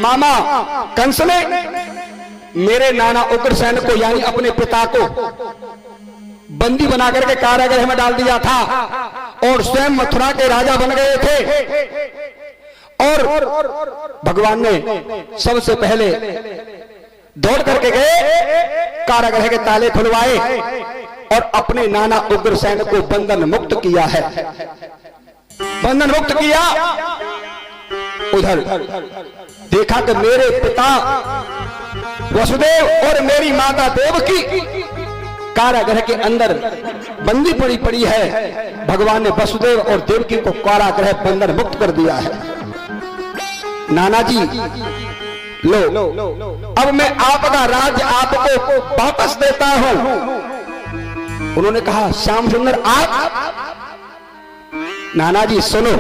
मामा कंस ने मेरे नाना उग्रसेन को यानी अपने पिता को बंदी बना करके कारागृह में डाल दिया था और स्वयं मथुरा के राजा बन गए थे। और भगवान ने सबसे पहले दौड़ करके गए, कारागृह के ताले खुलवाए और अपने नाना उग्रसेन को बंधन मुक्त किया है। बंधन मुक्त किया। उधर देखा कि मेरे पिता वसुदेव और मेरी माता देवकी कारागृह के अंदर बंदी पड़ी है। भगवान ने वसुदेव और देवकी को कारागृह बंधन मुक्त कर दिया है। नाना जी लो, अब मैं आपका राज्य आपको वापस देता हूं। उन्होंने कहा श्याम सुंदर आप? नाना जी सुनो।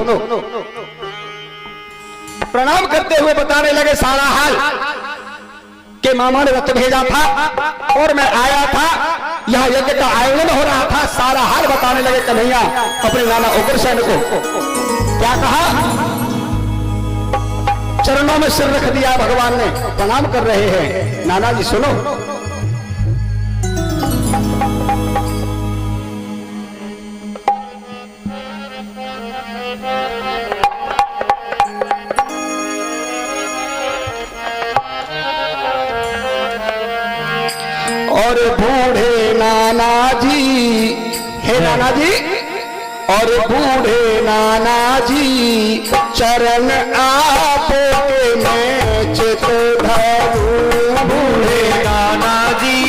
प्रणाम करते हुए बताने लगे सारा हाल कि मामा ने रथ भेजा था और मैं आया था, यहां यज्ञ का आयोजन हो रहा था। सारा हाल बताने लगे कन्हैया अपने नाना उग्रसेन को। क्या कहा? चरणों में सिर रख दिया भगवान ने, प्रणाम कर रहे हैं। नाना जी सुनो। और बूढ़े नाना जी, हे नाना जी, और बूढ़े नाना जी चरण आपके मैं चित धरूं। बूढ़े नाना जी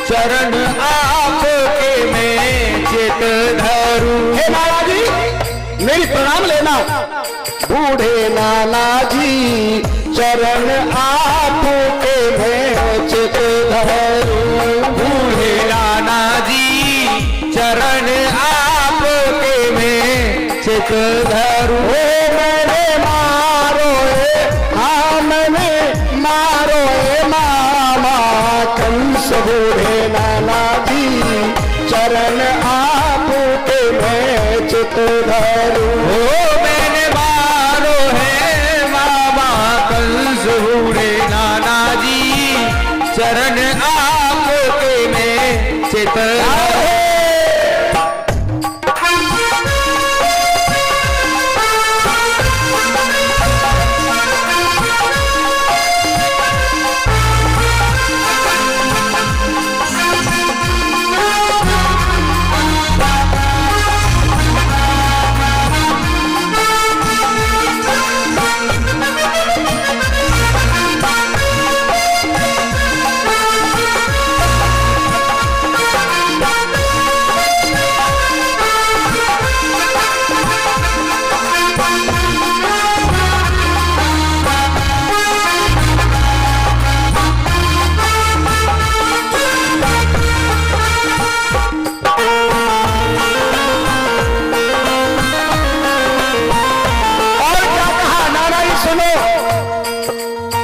चरण आपके मैं चित धरूं। हे नाना जी मेरी प्रणाम लेना। बूढ़े नाना जी चरण आपके मैं चित धरूं। बूढ़े नाना जी चरण आपके मैं चित धरूं। मैंने मारो हाँ मैंने मारो मामा कंस। बूढ़े नाना जी चरण आपके मैं चित धरूं। मैंने मारो है मामा कंस। बूढ़े नाना जी चरण आपके मैं चित धरूं।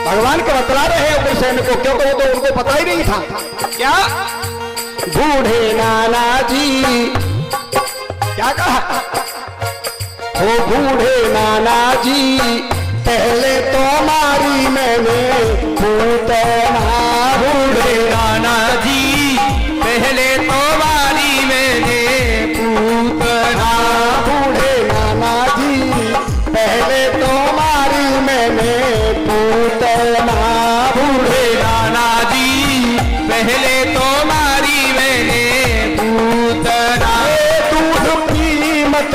भगवान को बतला रहे हैं उग्रसेन को, क्योंकि वो तो उनको पता ही नहीं था। क्या? बूढ़े नाना जी क्या कहा? हो बूढ़े नाना जी पहले तो मारी मैंने पूतना। बूढ़े नाना जी पहले तो मारी मैंने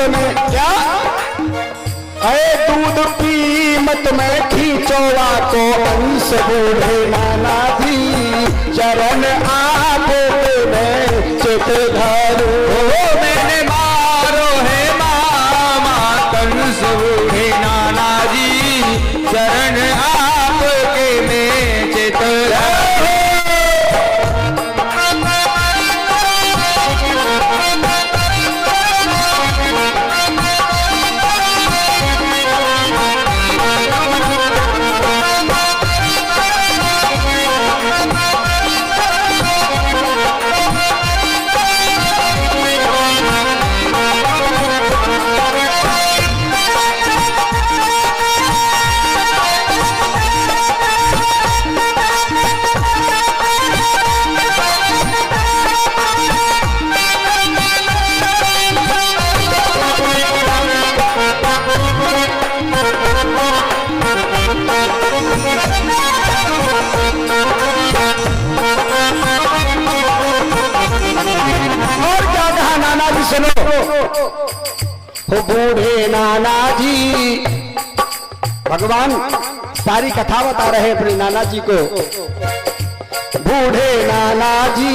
में क्या अरे दूध पी मत में खींचोवा को अंश बूढ़े नाना जी चरण आप में चित धरू मैंने मारो है मामा कंस बूढ़े नाना जी चरण आपके में चित सुनो हो बूढ़े नाना जी भगवान सारी कथा बता रहे हैं अपने नाना जी को बूढ़े नाना जी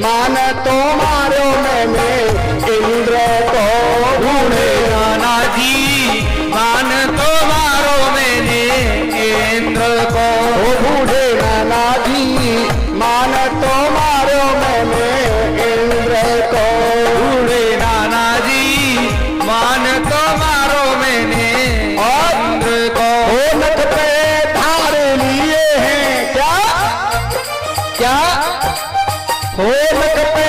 मान तो मारो मैंने इंद्र को बूढ़े नाना जी मान तो मारो मैंने इंद्र को बूढ़े नाना जी मान तो मारो मैंने इंद्र को बूढ़े नाना जी मान तो मारो मैंने इंद्र को नख पे धार लिए हैं क्या क्या हो नख पे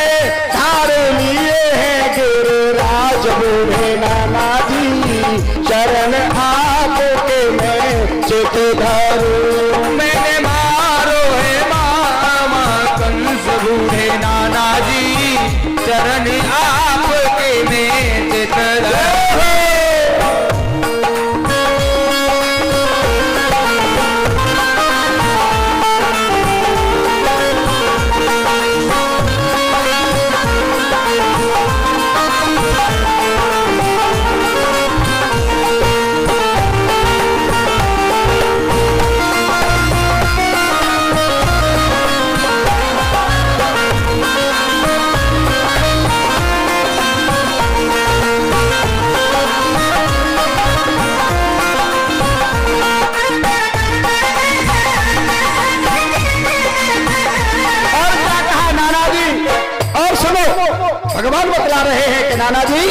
धार लिए हैं गिरिराज बूढ़े नाना जी चरण आपके मैं चित धरूं मैंने मारो है मामा कंस बूढ़े नाना जी चरण आपके में चित धरूं भगवान बतला रहे हैं कि नाना जी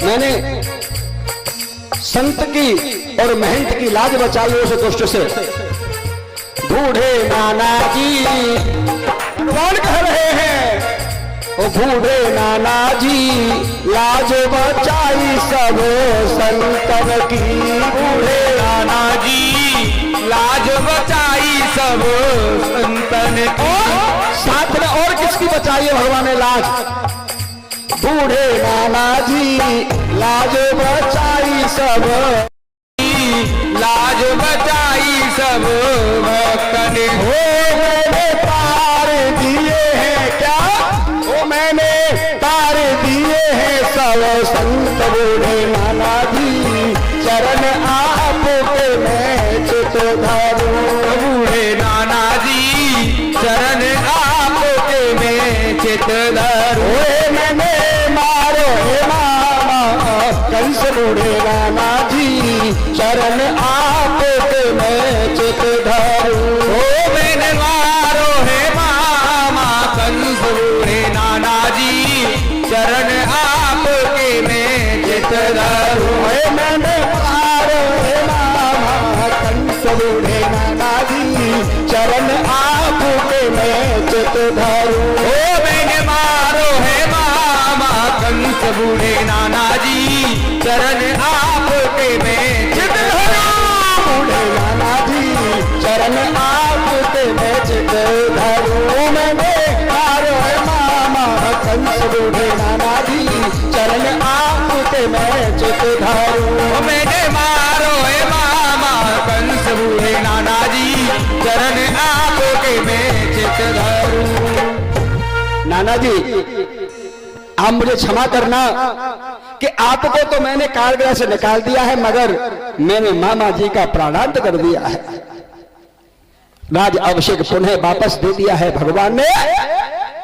मैंने संत की और महंत की लाज बचा ली उस दुष्ट से बूढ़े नाना जी भगवान कह रहे हैं ओ बूढ़े नाना जी लाज बचाई सब संतन की बूढ़े नाना जी लाज बचाई सब संतन की साथ में और किसकी बचाई है भगवान ने लाज बूढ़े नाना जी लाज बचाई सब लाज बचाई सब भक्तन हो मैंने तार दिए हैं क्या वो मैंने तार दिए हैं सब संत बूढ़े नाना जी चरण आपके मैं चित धरूं बूढ़े नाना जी चरण आपके में चित धरूं मैंने मारो हे मामा कंस बूढ़े नाना जी चरण आपके मैं चित धरूं मैंने मारो है मामा कंस बूढ़े नाना जी चरण आपके में चित धरूं मैंने मारो हे मामा कंस बूढ़े नाना जी चरण आपके मैं चित धरूं मैंने मारो है मामा कंस बूढ़े नाना जी चरण आपके में चित धरूं बूढ़े नाना जी चरण आपके मैं चित धरूं मैंने मारो हे मामा कंस बूढ़े नाना जी चरण आपके मैं चित धरूं मैंने मारो है मामा कंस बूढ़े नाना जी चरण आपके में चित धरूं नाना जी आप मुझे क्षमा करना कि आपको तो मैंने कारागृह से निकाल दिया है, मगर मैंने मामा जी का प्राणांत कर दिया है। राज अभिषेक पुनः वापस दे दिया है भगवान ने।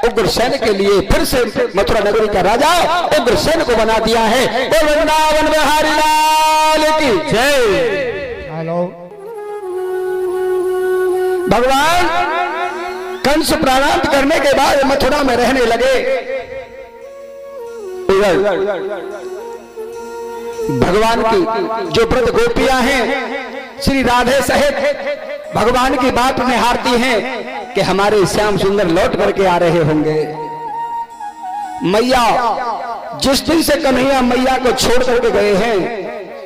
उग्रसेन के लिए फिर से मथुरा नगरी का राजा उग्रसेन को बना दिया है। बोल वृंदावन बिहारी लाल की जय। हेलो भगवान कंस प्राणांत करने के बाद मथुरा में रहने लगे। भगवान की जो व्रत गोपियां हैं श्री राधे सहित भगवान की बात निहारती हैं कि हमारे श्याम सुंदर लौट करके आ रहे होंगे। मैया जिस दिन से कन्हैया मैया को छोड़ करके गए हैं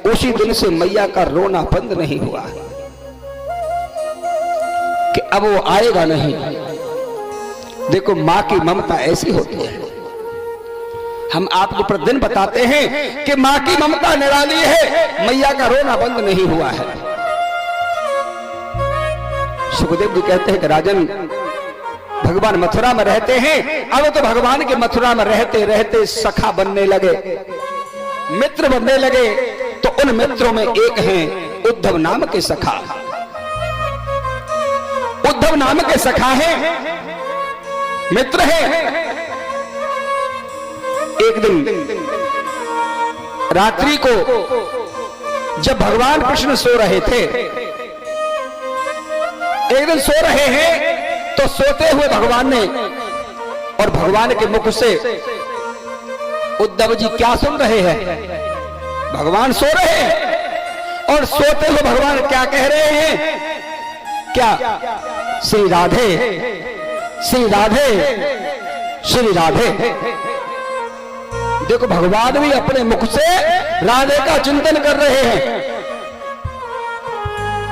उसी दिन से मैया का रोना बंद नहीं हुआ कि अब वो आएगा नहीं। देखो मां की ममता ऐसी होती है। हम आपको प्रतिदिन बताते हैं कि मां की ममता निराली है। मैया का रोना बंद नहीं हुआ है। सुखदेव जी कहते हैं कि राजन भगवान मथुरा में रहते हैं। अब तो भगवान के मथुरा में रहते रहते सखा बनने लगे, मित्र बनने लगे। तो उन मित्रों में एक हैं उद्धव नाम के सखा। उद्धव नाम के सखा हैं, मित्र हैं। एक दिन रात्रि को जब भगवान कृष्ण सो रहे थे, एक दिन सो रहे हैं तो सोते हुए भगवान ने, और भगवान के मुख से उद्धव जी क्या सुन रहे हैं? भगवान सो रहे हैं और सोते हुए भगवान क्या कह रहे हैं? क्या? श्री राधे श्री राधे श्री राधे। देखो भगवान भी अपने मुख से राधे का चिंतन कर रहे हैं।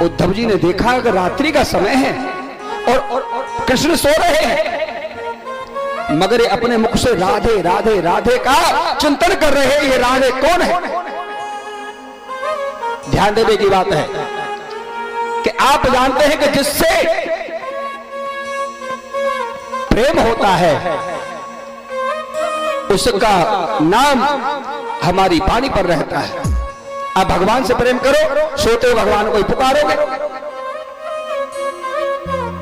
उद्धव जी ने देखा कि रात्रि का समय है और कृष्ण सो रहे हैं, मगर ये अपने मुख से राधे राधे राधे का चिंतन कर रहे हैं। ये राधे कौन है? ध्यान देने की बात है कि आप जानते हैं कि जिससे प्रेम होता है उसका नाम हमारी वाणी पर रहता है। आप भगवान से प्रेम करो, सोते हुए भगवान को ही पुकारोगे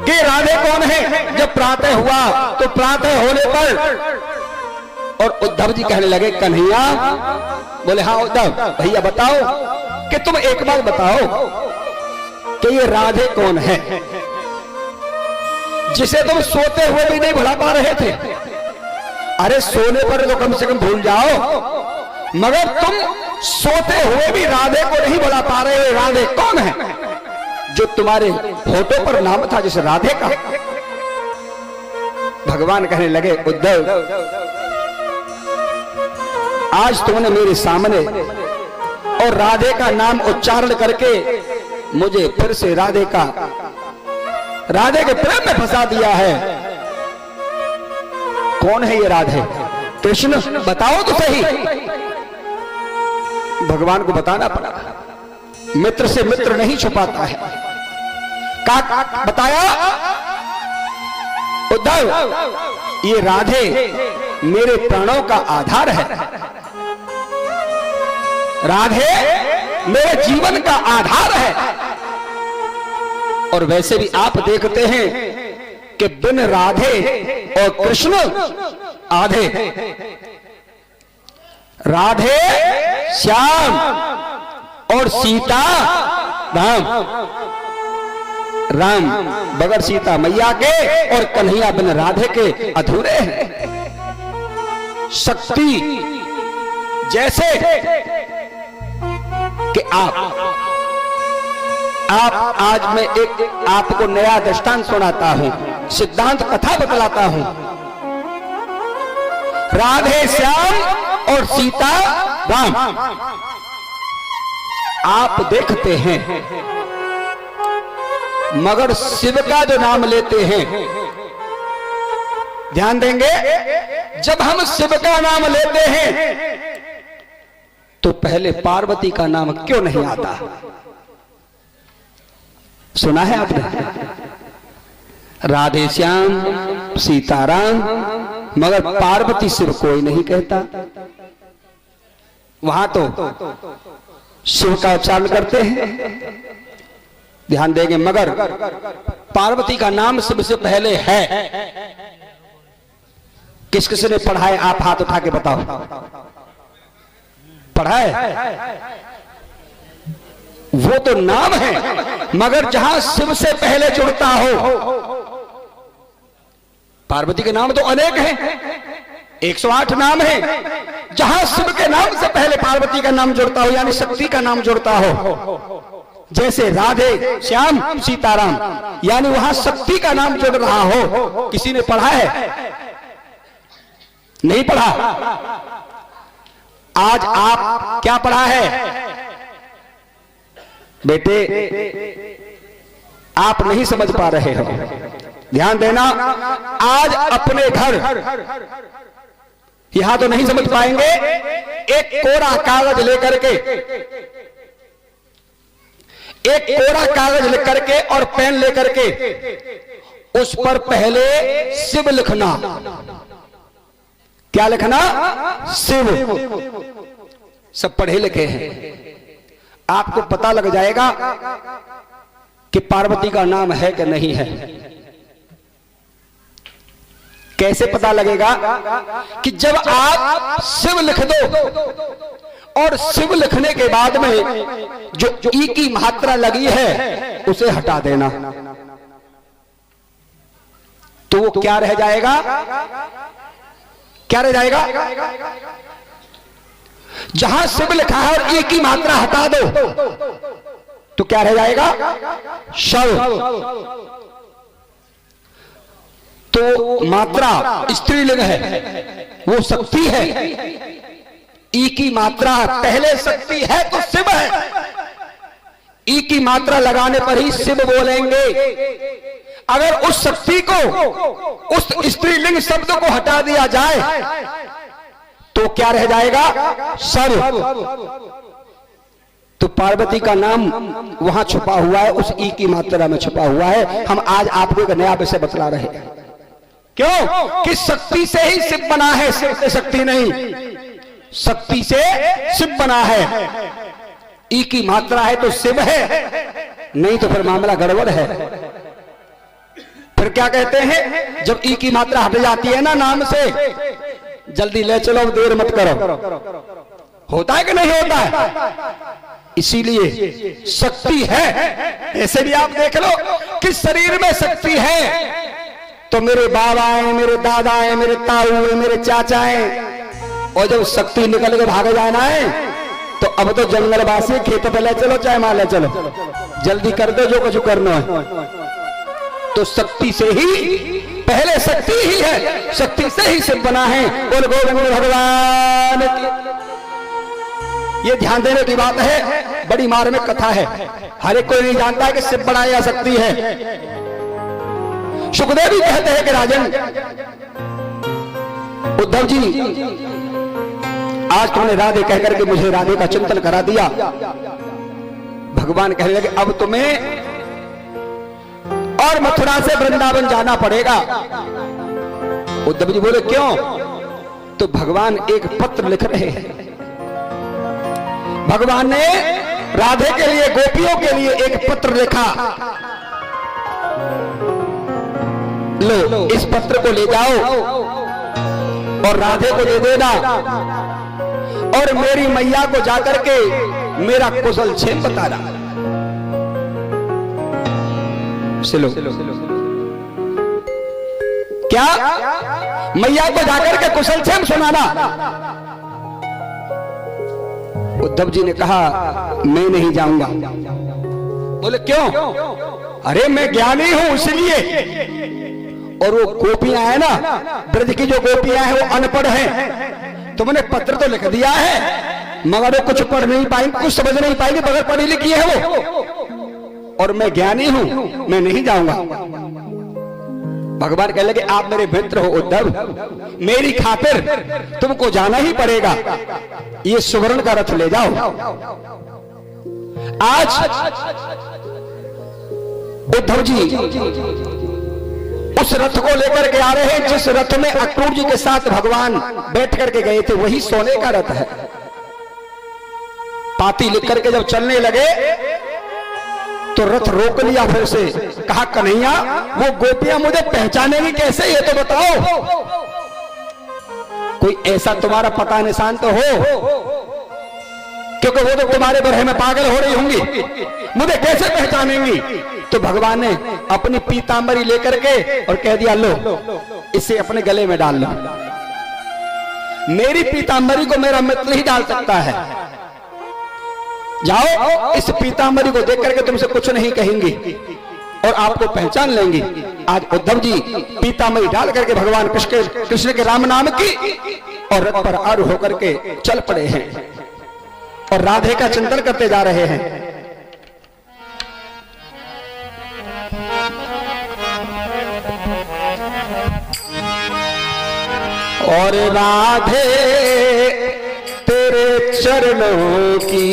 कि राधे कौन है। जब प्रातः हुआ तो प्रातः होने पर और उद्धव जी कहने लगे कन्हैया। बोले हाँ उद्धव भैया बताओ कि तुम एक बात बताओ कि ये राधे कौन है जिसे तुम सोते हुए भी नहीं भुला पा रहे थे। अरे सोने पर तो कम से कम भूल जाओ, मगर तुम सोते हुए भी राधे को नहीं भुला पा रहे हो। राधे कौन है? जो तुम्हारे फोटो पर नाम था जिस राधे का। भगवान कहने लगे उद्धव आज तुमने मेरे सामने और राधे का नाम उच्चारण करके मुझे फिर से राधे के प्रेम में फंसा दिया है। कौन है ये राधे? कृष्ण बताओ तो सही। भगवान को बताना पड़ा। मित्र से मित्र नहीं छुपाता है। का बताया उद्धव ये राधे मेरे प्राणों का आधार है। राधे मेरे जीवन का आधार है। और वैसे भी आप देखते हैं कि बिन राधे और कृष्ण आधे। राधे श्याम और सीता राम। राम बगैर सीता मैया के और कन्हैया बिन राधे के अधूरे हैं। शक्ति जैसे कि आप आज मैं एक आपको नया दृष्टांत सुनाता हूं, सिद्धांत कथा बतलाता हूं। राधे श्याम और सीता राम आप देखते हैं, मगर शिव का जो नाम लेते हैं, ध्यान देंगे, जब हम शिव का नाम लेते हैं तो पहले पार्वती का नाम क्यों नहीं आता? सुना है आपने? राधे श्याम सीताराम मगर पार्वती शिव कोई नहीं कहता। वहां तो शिव का उच्चारण करते हैं, ध्यान देंगे, मगर पार्वती का नाम शिव से पहले है। किस किस ने पढ़ा है? आप हाथ उठा के बताओ, पढ़ा है? वो तो नाम है, मगर जहां शिव से पहले जुड़ता हो। पार्वती के नाम तो अनेक हैं, 108 नाम है। जहां शिव के नाम से पहले पार्वती का नाम जुड़ता हो, यानी शक्ति का नाम जुड़ता हो, जैसे राधे श्याम सीताराम, यानी वहां शक्ति का नाम जुड़ रहा हो। किसी ने पढ़ा है? नहीं पढ़ा। आज आप क्या पढ़ा है? बेटे आप नहीं समझ पा रहे हो, ध्यान देना। आज अपने घर, यहां तो नहीं समझ पाएंगे, एक कोरा कागज लेकर के, एक कोरा कागज लेकर के और पेन लेकर के उस पर पहले शिव लिखना। क्या लिखना? शिव। सब पढ़े लिखे हैं, आपको पता लग जाएगा कि पार्वती का नाम है कि नहीं है। कैसे पता लगेगा? कि जब आप शिव लिख दो और शिव लिखने के बाद में जो ई की मात्रा लगी है उसे हटा देना, तो वो क्या रह जाएगा? क्या रह जाएगा? जहां शिव लिखा है और ई की मात्रा हटा दो तो क्या रह जाएगा? शव। तो मात्रा स्त्रीलिंग है, वो शक्ति है। ई की मात्रा पहले शक्ति है तो शिव है। ई की मात्रा लगाने पर ही शिव बोलेंगे। अगर उस शक्ति को, उस स्त्रीलिंग शब्द को हटा दिया जाए तो क्या रह जाएगा? सर्व। तो पार्वती का नाम वहां छुपा हुआ है, उस ई की मात्रा में छुपा हुआ है। हम आज आपको एक नया विषय बतला रहे हैं। क्यों? कि शक्ति से ही शिव बना है, शिव से शक्ति नहीं। शक्ति से शिव बना है। ई की मात्रा है तो शिव है, नहीं तो फिर मामला गड़बड़ है। फिर क्या कहते हैं? जब ई की मात्रा हट जाती है ना नाम से, जल्दी ले चलो, देर मत करो। होता है कि नहीं होता है? इसीलिए शक्ति है। ऐसे भी आप देख लो कि शरीर में शक्ति है तो मेरे बाबा हैं, मेरे दादा हैं, मेरे ताऊ हैं, मेरे चाचा हैं, और जब शक्ति निकल के भाग जाना है तो अब तो जंगलवासी खेत पे ले चलो, चाहे मां ले चलो, जल्दी कर दो जो कुछ करना है। तो शक्ति से ही, पहले शक्ति ही है, शक्ति से ही शिव बना है। बोल गोविंद भगवान की। ये ध्यान देने की बात है, बड़ी मार्मिक कथा है। हर एक कोई नहीं जानता है कि शिव बना या शक्ति है। सुखदेव भी कहते हैं कि राजन, उद्धव जी आज तुमने राधे कहकर के मुझे राधे का चिंतन करा दिया। भगवान कहने लगे अब तुम्हें और मथुरा से वृंदावन जाना पड़ेगा। उद्धव जी बोले क्यों? तो भगवान एक पत्र लिख रहे हैं। भगवान ने राधे के लिए, गोपियों के लिए एक पत्र लिखा। लो इस पत्र को ले जाओ और राधे को दे देना, और मेरी मैया को जाकर के मेरा कुशल क्षेम बताना। सुनो, क्या? मैया को जाकर के कुशल क्षेम सुनाना। उद्धव जी ने कहा मैं नहीं जाऊंगा। बोले क्यों? अरे मैं ज्ञानी हूं इसलिए। और वो गोपियां है ना, ब्रज की जो गोपियां हैं वो अनपढ़ हैं। तुमने पत्र तो लिख दिया है मगर वो कुछ पढ़ नहीं पाएंगे, कुछ समझ नहीं पाएंगे, बगैर पढ़ी लिखी है वो। और मैं ज्ञानी हूं, मैं नहीं जाऊंगा। भगवान कहने लगे आप मेरे मित्र हो उद्धव, मेरी खातिर तुमको जाना ही पड़ेगा। ये सुवर्ण का रथ ले जाओ। आज उद्धव जी उस रथ को लेकर के आ रहे हैं जिस रथ में अक्रूर जी के साथ भगवान बैठ करके गए थे, वही सोने का रथ है। पाती लिख करके जब चलने लगे तो रथ रोक लिया, फिर से कहा कन्हैया वो गोपियां मुझे पहचानेंगी कैसे, ये तो बताओ। कोई ऐसा तुम्हारा पता निशान तो हो, क्योंकि वो तो तुम्हारे बरहे में पागल हो रही होंगी, मुझे कैसे पहचानेंगी। तो भगवान ने अपनी पीतांबरी लेकर के और कह दिया लो इसे अपने गले में डाल लो। मेरी पीतांबरी को मेरा मित्र ही डाल सकता है। जाओ इस पीतांबरी को देख करके तुमसे कुछ नहीं कहेंगी और आपको पहचान लेंगी। आज उद्धव जी पीतांबरी डाल करके भगवान कृष्ण के राम नाम की और रथ पर आरूढ़ होकर के चल पड़े हैं और राधे का चिंतन करते जा रहे हैं। और राधे तेरे चरणों की,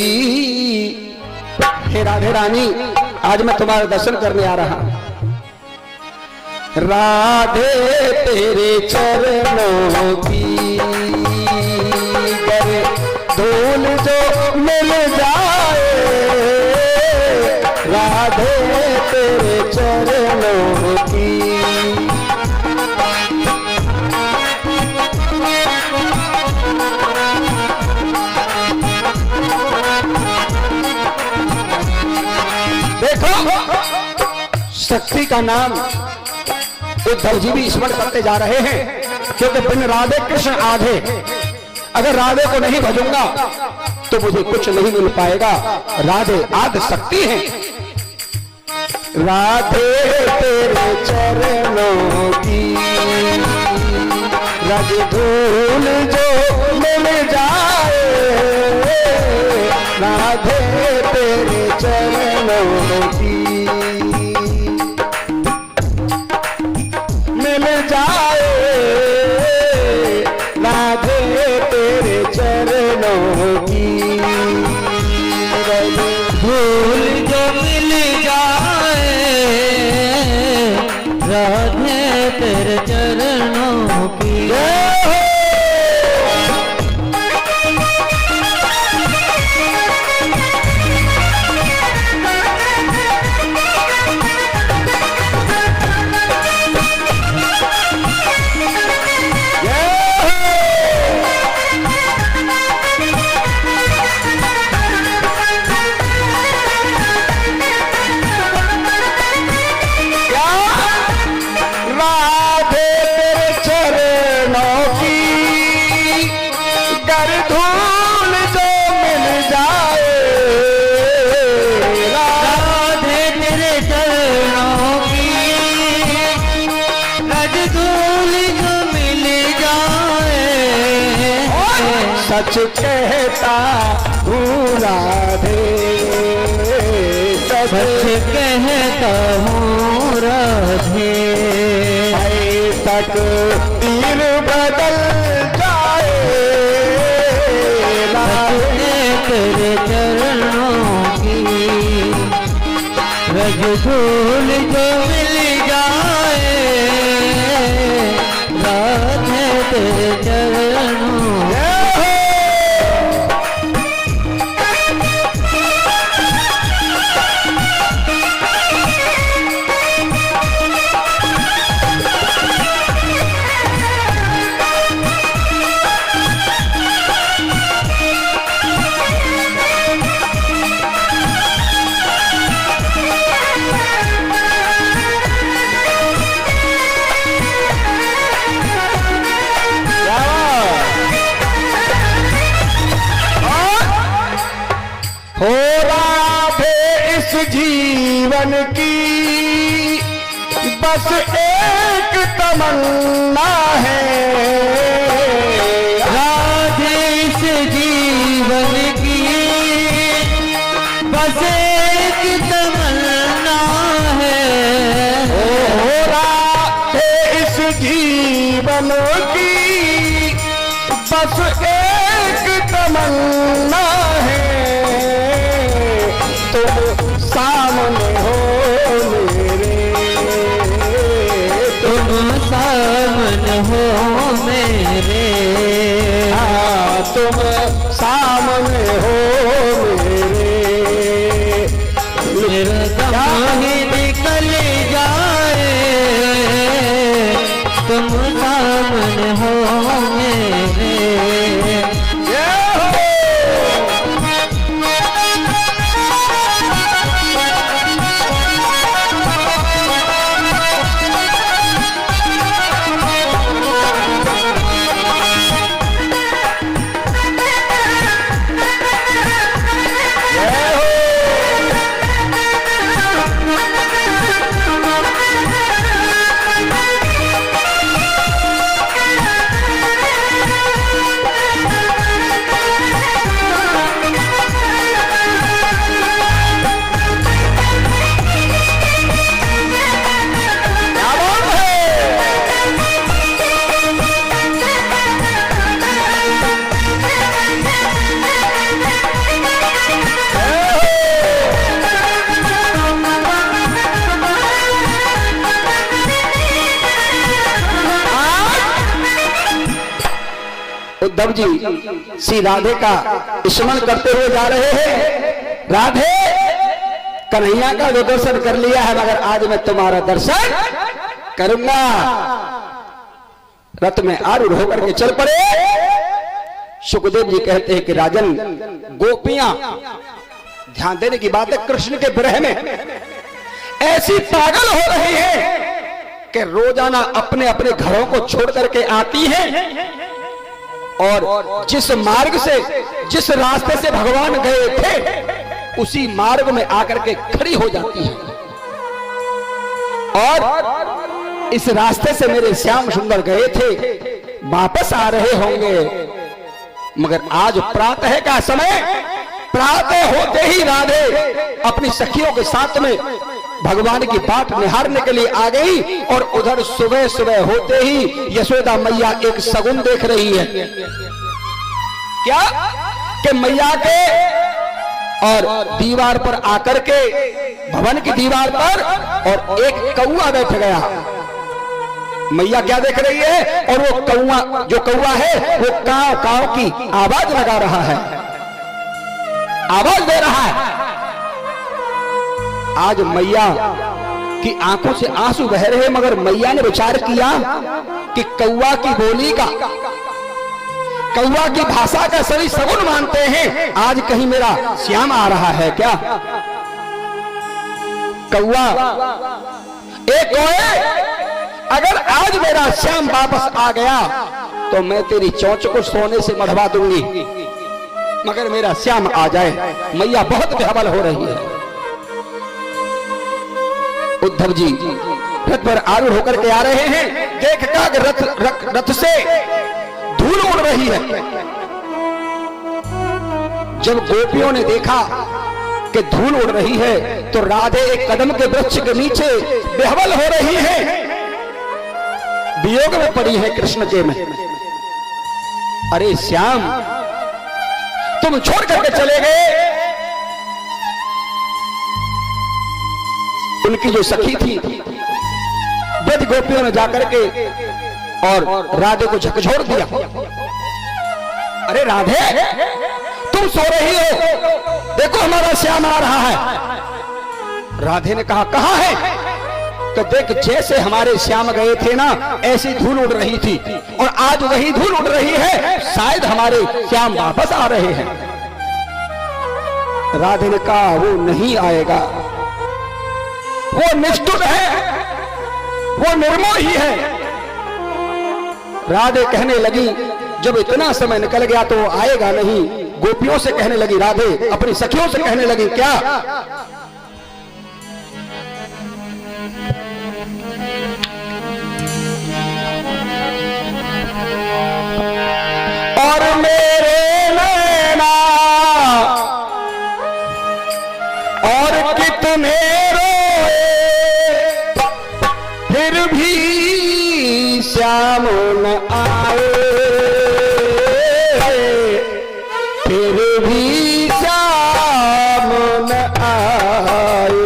हे राधे रानी आज मैं तुम्हारा दर्शन करने आ रहा हूं। राधे तेरे चरणों की करे धूल जो मिल जाए, राधे तेरे चरणों की। शक्ति का नाम उद्धव जी भी स्मरण करते जा रहे हैं, क्योंकि बिन राधे कृष्ण आधे, अगर राधे को नहीं भजूंगा तो मुझे कुछ नहीं मिल पाएगा। राधे आदि शक्ति है। राधे तेरे चरणों की रज धूल जो मिल जाए, राधे तेरे चरणों की मिल जाए, राधे तेरे चरणों की भूल जो मिल जाए, राधे तेरे चरणों की। सच कहता हूँ राधे, सच कहता हूँ राधे, तक तीर बदल जाए, राधे तेरे चरणों की रज धूल जो मिल जाए, राधे तेरे चरणों। जीवन की बस एक तमन्ना है, राधे इस जीवन की बस एक तमन्ना है, राधे इस जीवन की बस एक तमन्ना है, तुम सामने हो मेरे, तुम तुम सामने हो मेरे, चाहे निकल जाए तुम सामने हो मेरे। उद्धव जी श्री राधे का स्मरण करते हुए जा रहे हैं। राधे कन्हैया का जो दर्शन कर लिया है, मगर आज मैं तुम्हारा दर्शन करूंगा। रथ में आरूढ़ होकर के चल पड़े। सुखदेव जी कहते हैं कि राजन, गोपियां ध्यान देने की बात है, कृष्ण के विरह में ऐसी पागल हो रही है कि रोजाना अपने अपने घरों को छोड़ करके आती हैं और जिस मार्ग से, जिस रास्ते से भगवान गए थे उसी मार्ग में आकर के खड़ी हो जाती हैं। और इस रास्ते से मेरे श्याम सुंदर गए थे, वापस आ रहे होंगे, मगर आज प्रातः का समय, प्रातः होते ही राधे अपनी सखियों के साथ में भगवान की बाट निहारने के लिए आ गई। और उधर सुबह सुबह होते ही यशोदा मैया एक सगुन देख रही है। क्या कि मैया के और दीवार पर आकर के, भवन की दीवार पर, और एक कौआ बैठ गया। मैया क्या देख रही है? और वो कौआ, जो कौआ है वो काव काव की आवाज लगा रहा है, आवाज दे रहा है। आज मैया की आंखों से आंसू बह रहे, मगर मैया ने विचार किया कि कौआ की बोली का, कौआ की भाषा का सभी सगुन मानते हैं, आज कहीं मेरा श्याम आ रहा है क्या? कौआ, एक कौए, अगर आज मेरा श्याम वापस आ गया तो मैं तेरी चोंच को सोने से मढ़वा दूंगी, मगर मेरा श्याम आ जाए। मैया बहुत बेहबल हो रही है। उद्धव जी रथ पर आरूढ़ होकर के आ रहे हैं। देखा कि रथ से धूल उड़ रही है। जब गोपियों ने देखा कि धूल उड़ रही है तो राधे एक कदम के वृक्ष के नीचे बेहबल हो रही है, वियोग में पड़ी है कृष्ण के में। अरे श्याम, तुम छोड़ करके चले गए। उनकी जो सखी थी ब्रज गोपियों ने जाकर के और राधे को झकझोर दिया। अरे राधे, तुम सो रही हो, देखो हमारा श्याम आ रहा है। राधे ने कहा, कहां है? तो देख, जैसे हमारे श्याम गए थे ना, ऐसी धूल उड़ रही थी और आज वही धूल उड़ रही है, शायद हमारे श्याम वापस आ रहे हैं। राधे ने कहा, वो नहीं आएगा, वो निष्ठुर है, वो निर्मोही है। राधे कहने लगी, जब इतना समय निकल गया तो वो आएगा नहीं। गोपियों से कहने लगी राधे, अपनी सखियों से कहने लगी, क्या और मेरे नैना और कितने फिर भी श्याम न आए, फिर भी श्याम न आए।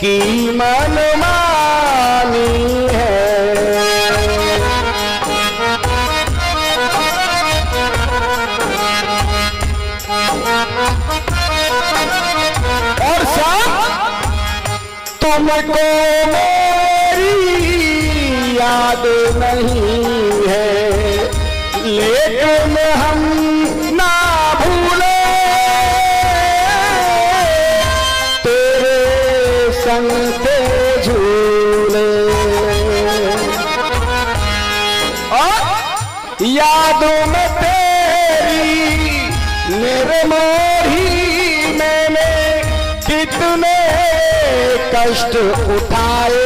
की मनमानी है। और सब तुमको मेरी याद नहीं है, लेकिन हम ना भूले तेरे संग के झूले। और यादों में तेरी निर्मोही मैंने कितने कष्ट उठाए।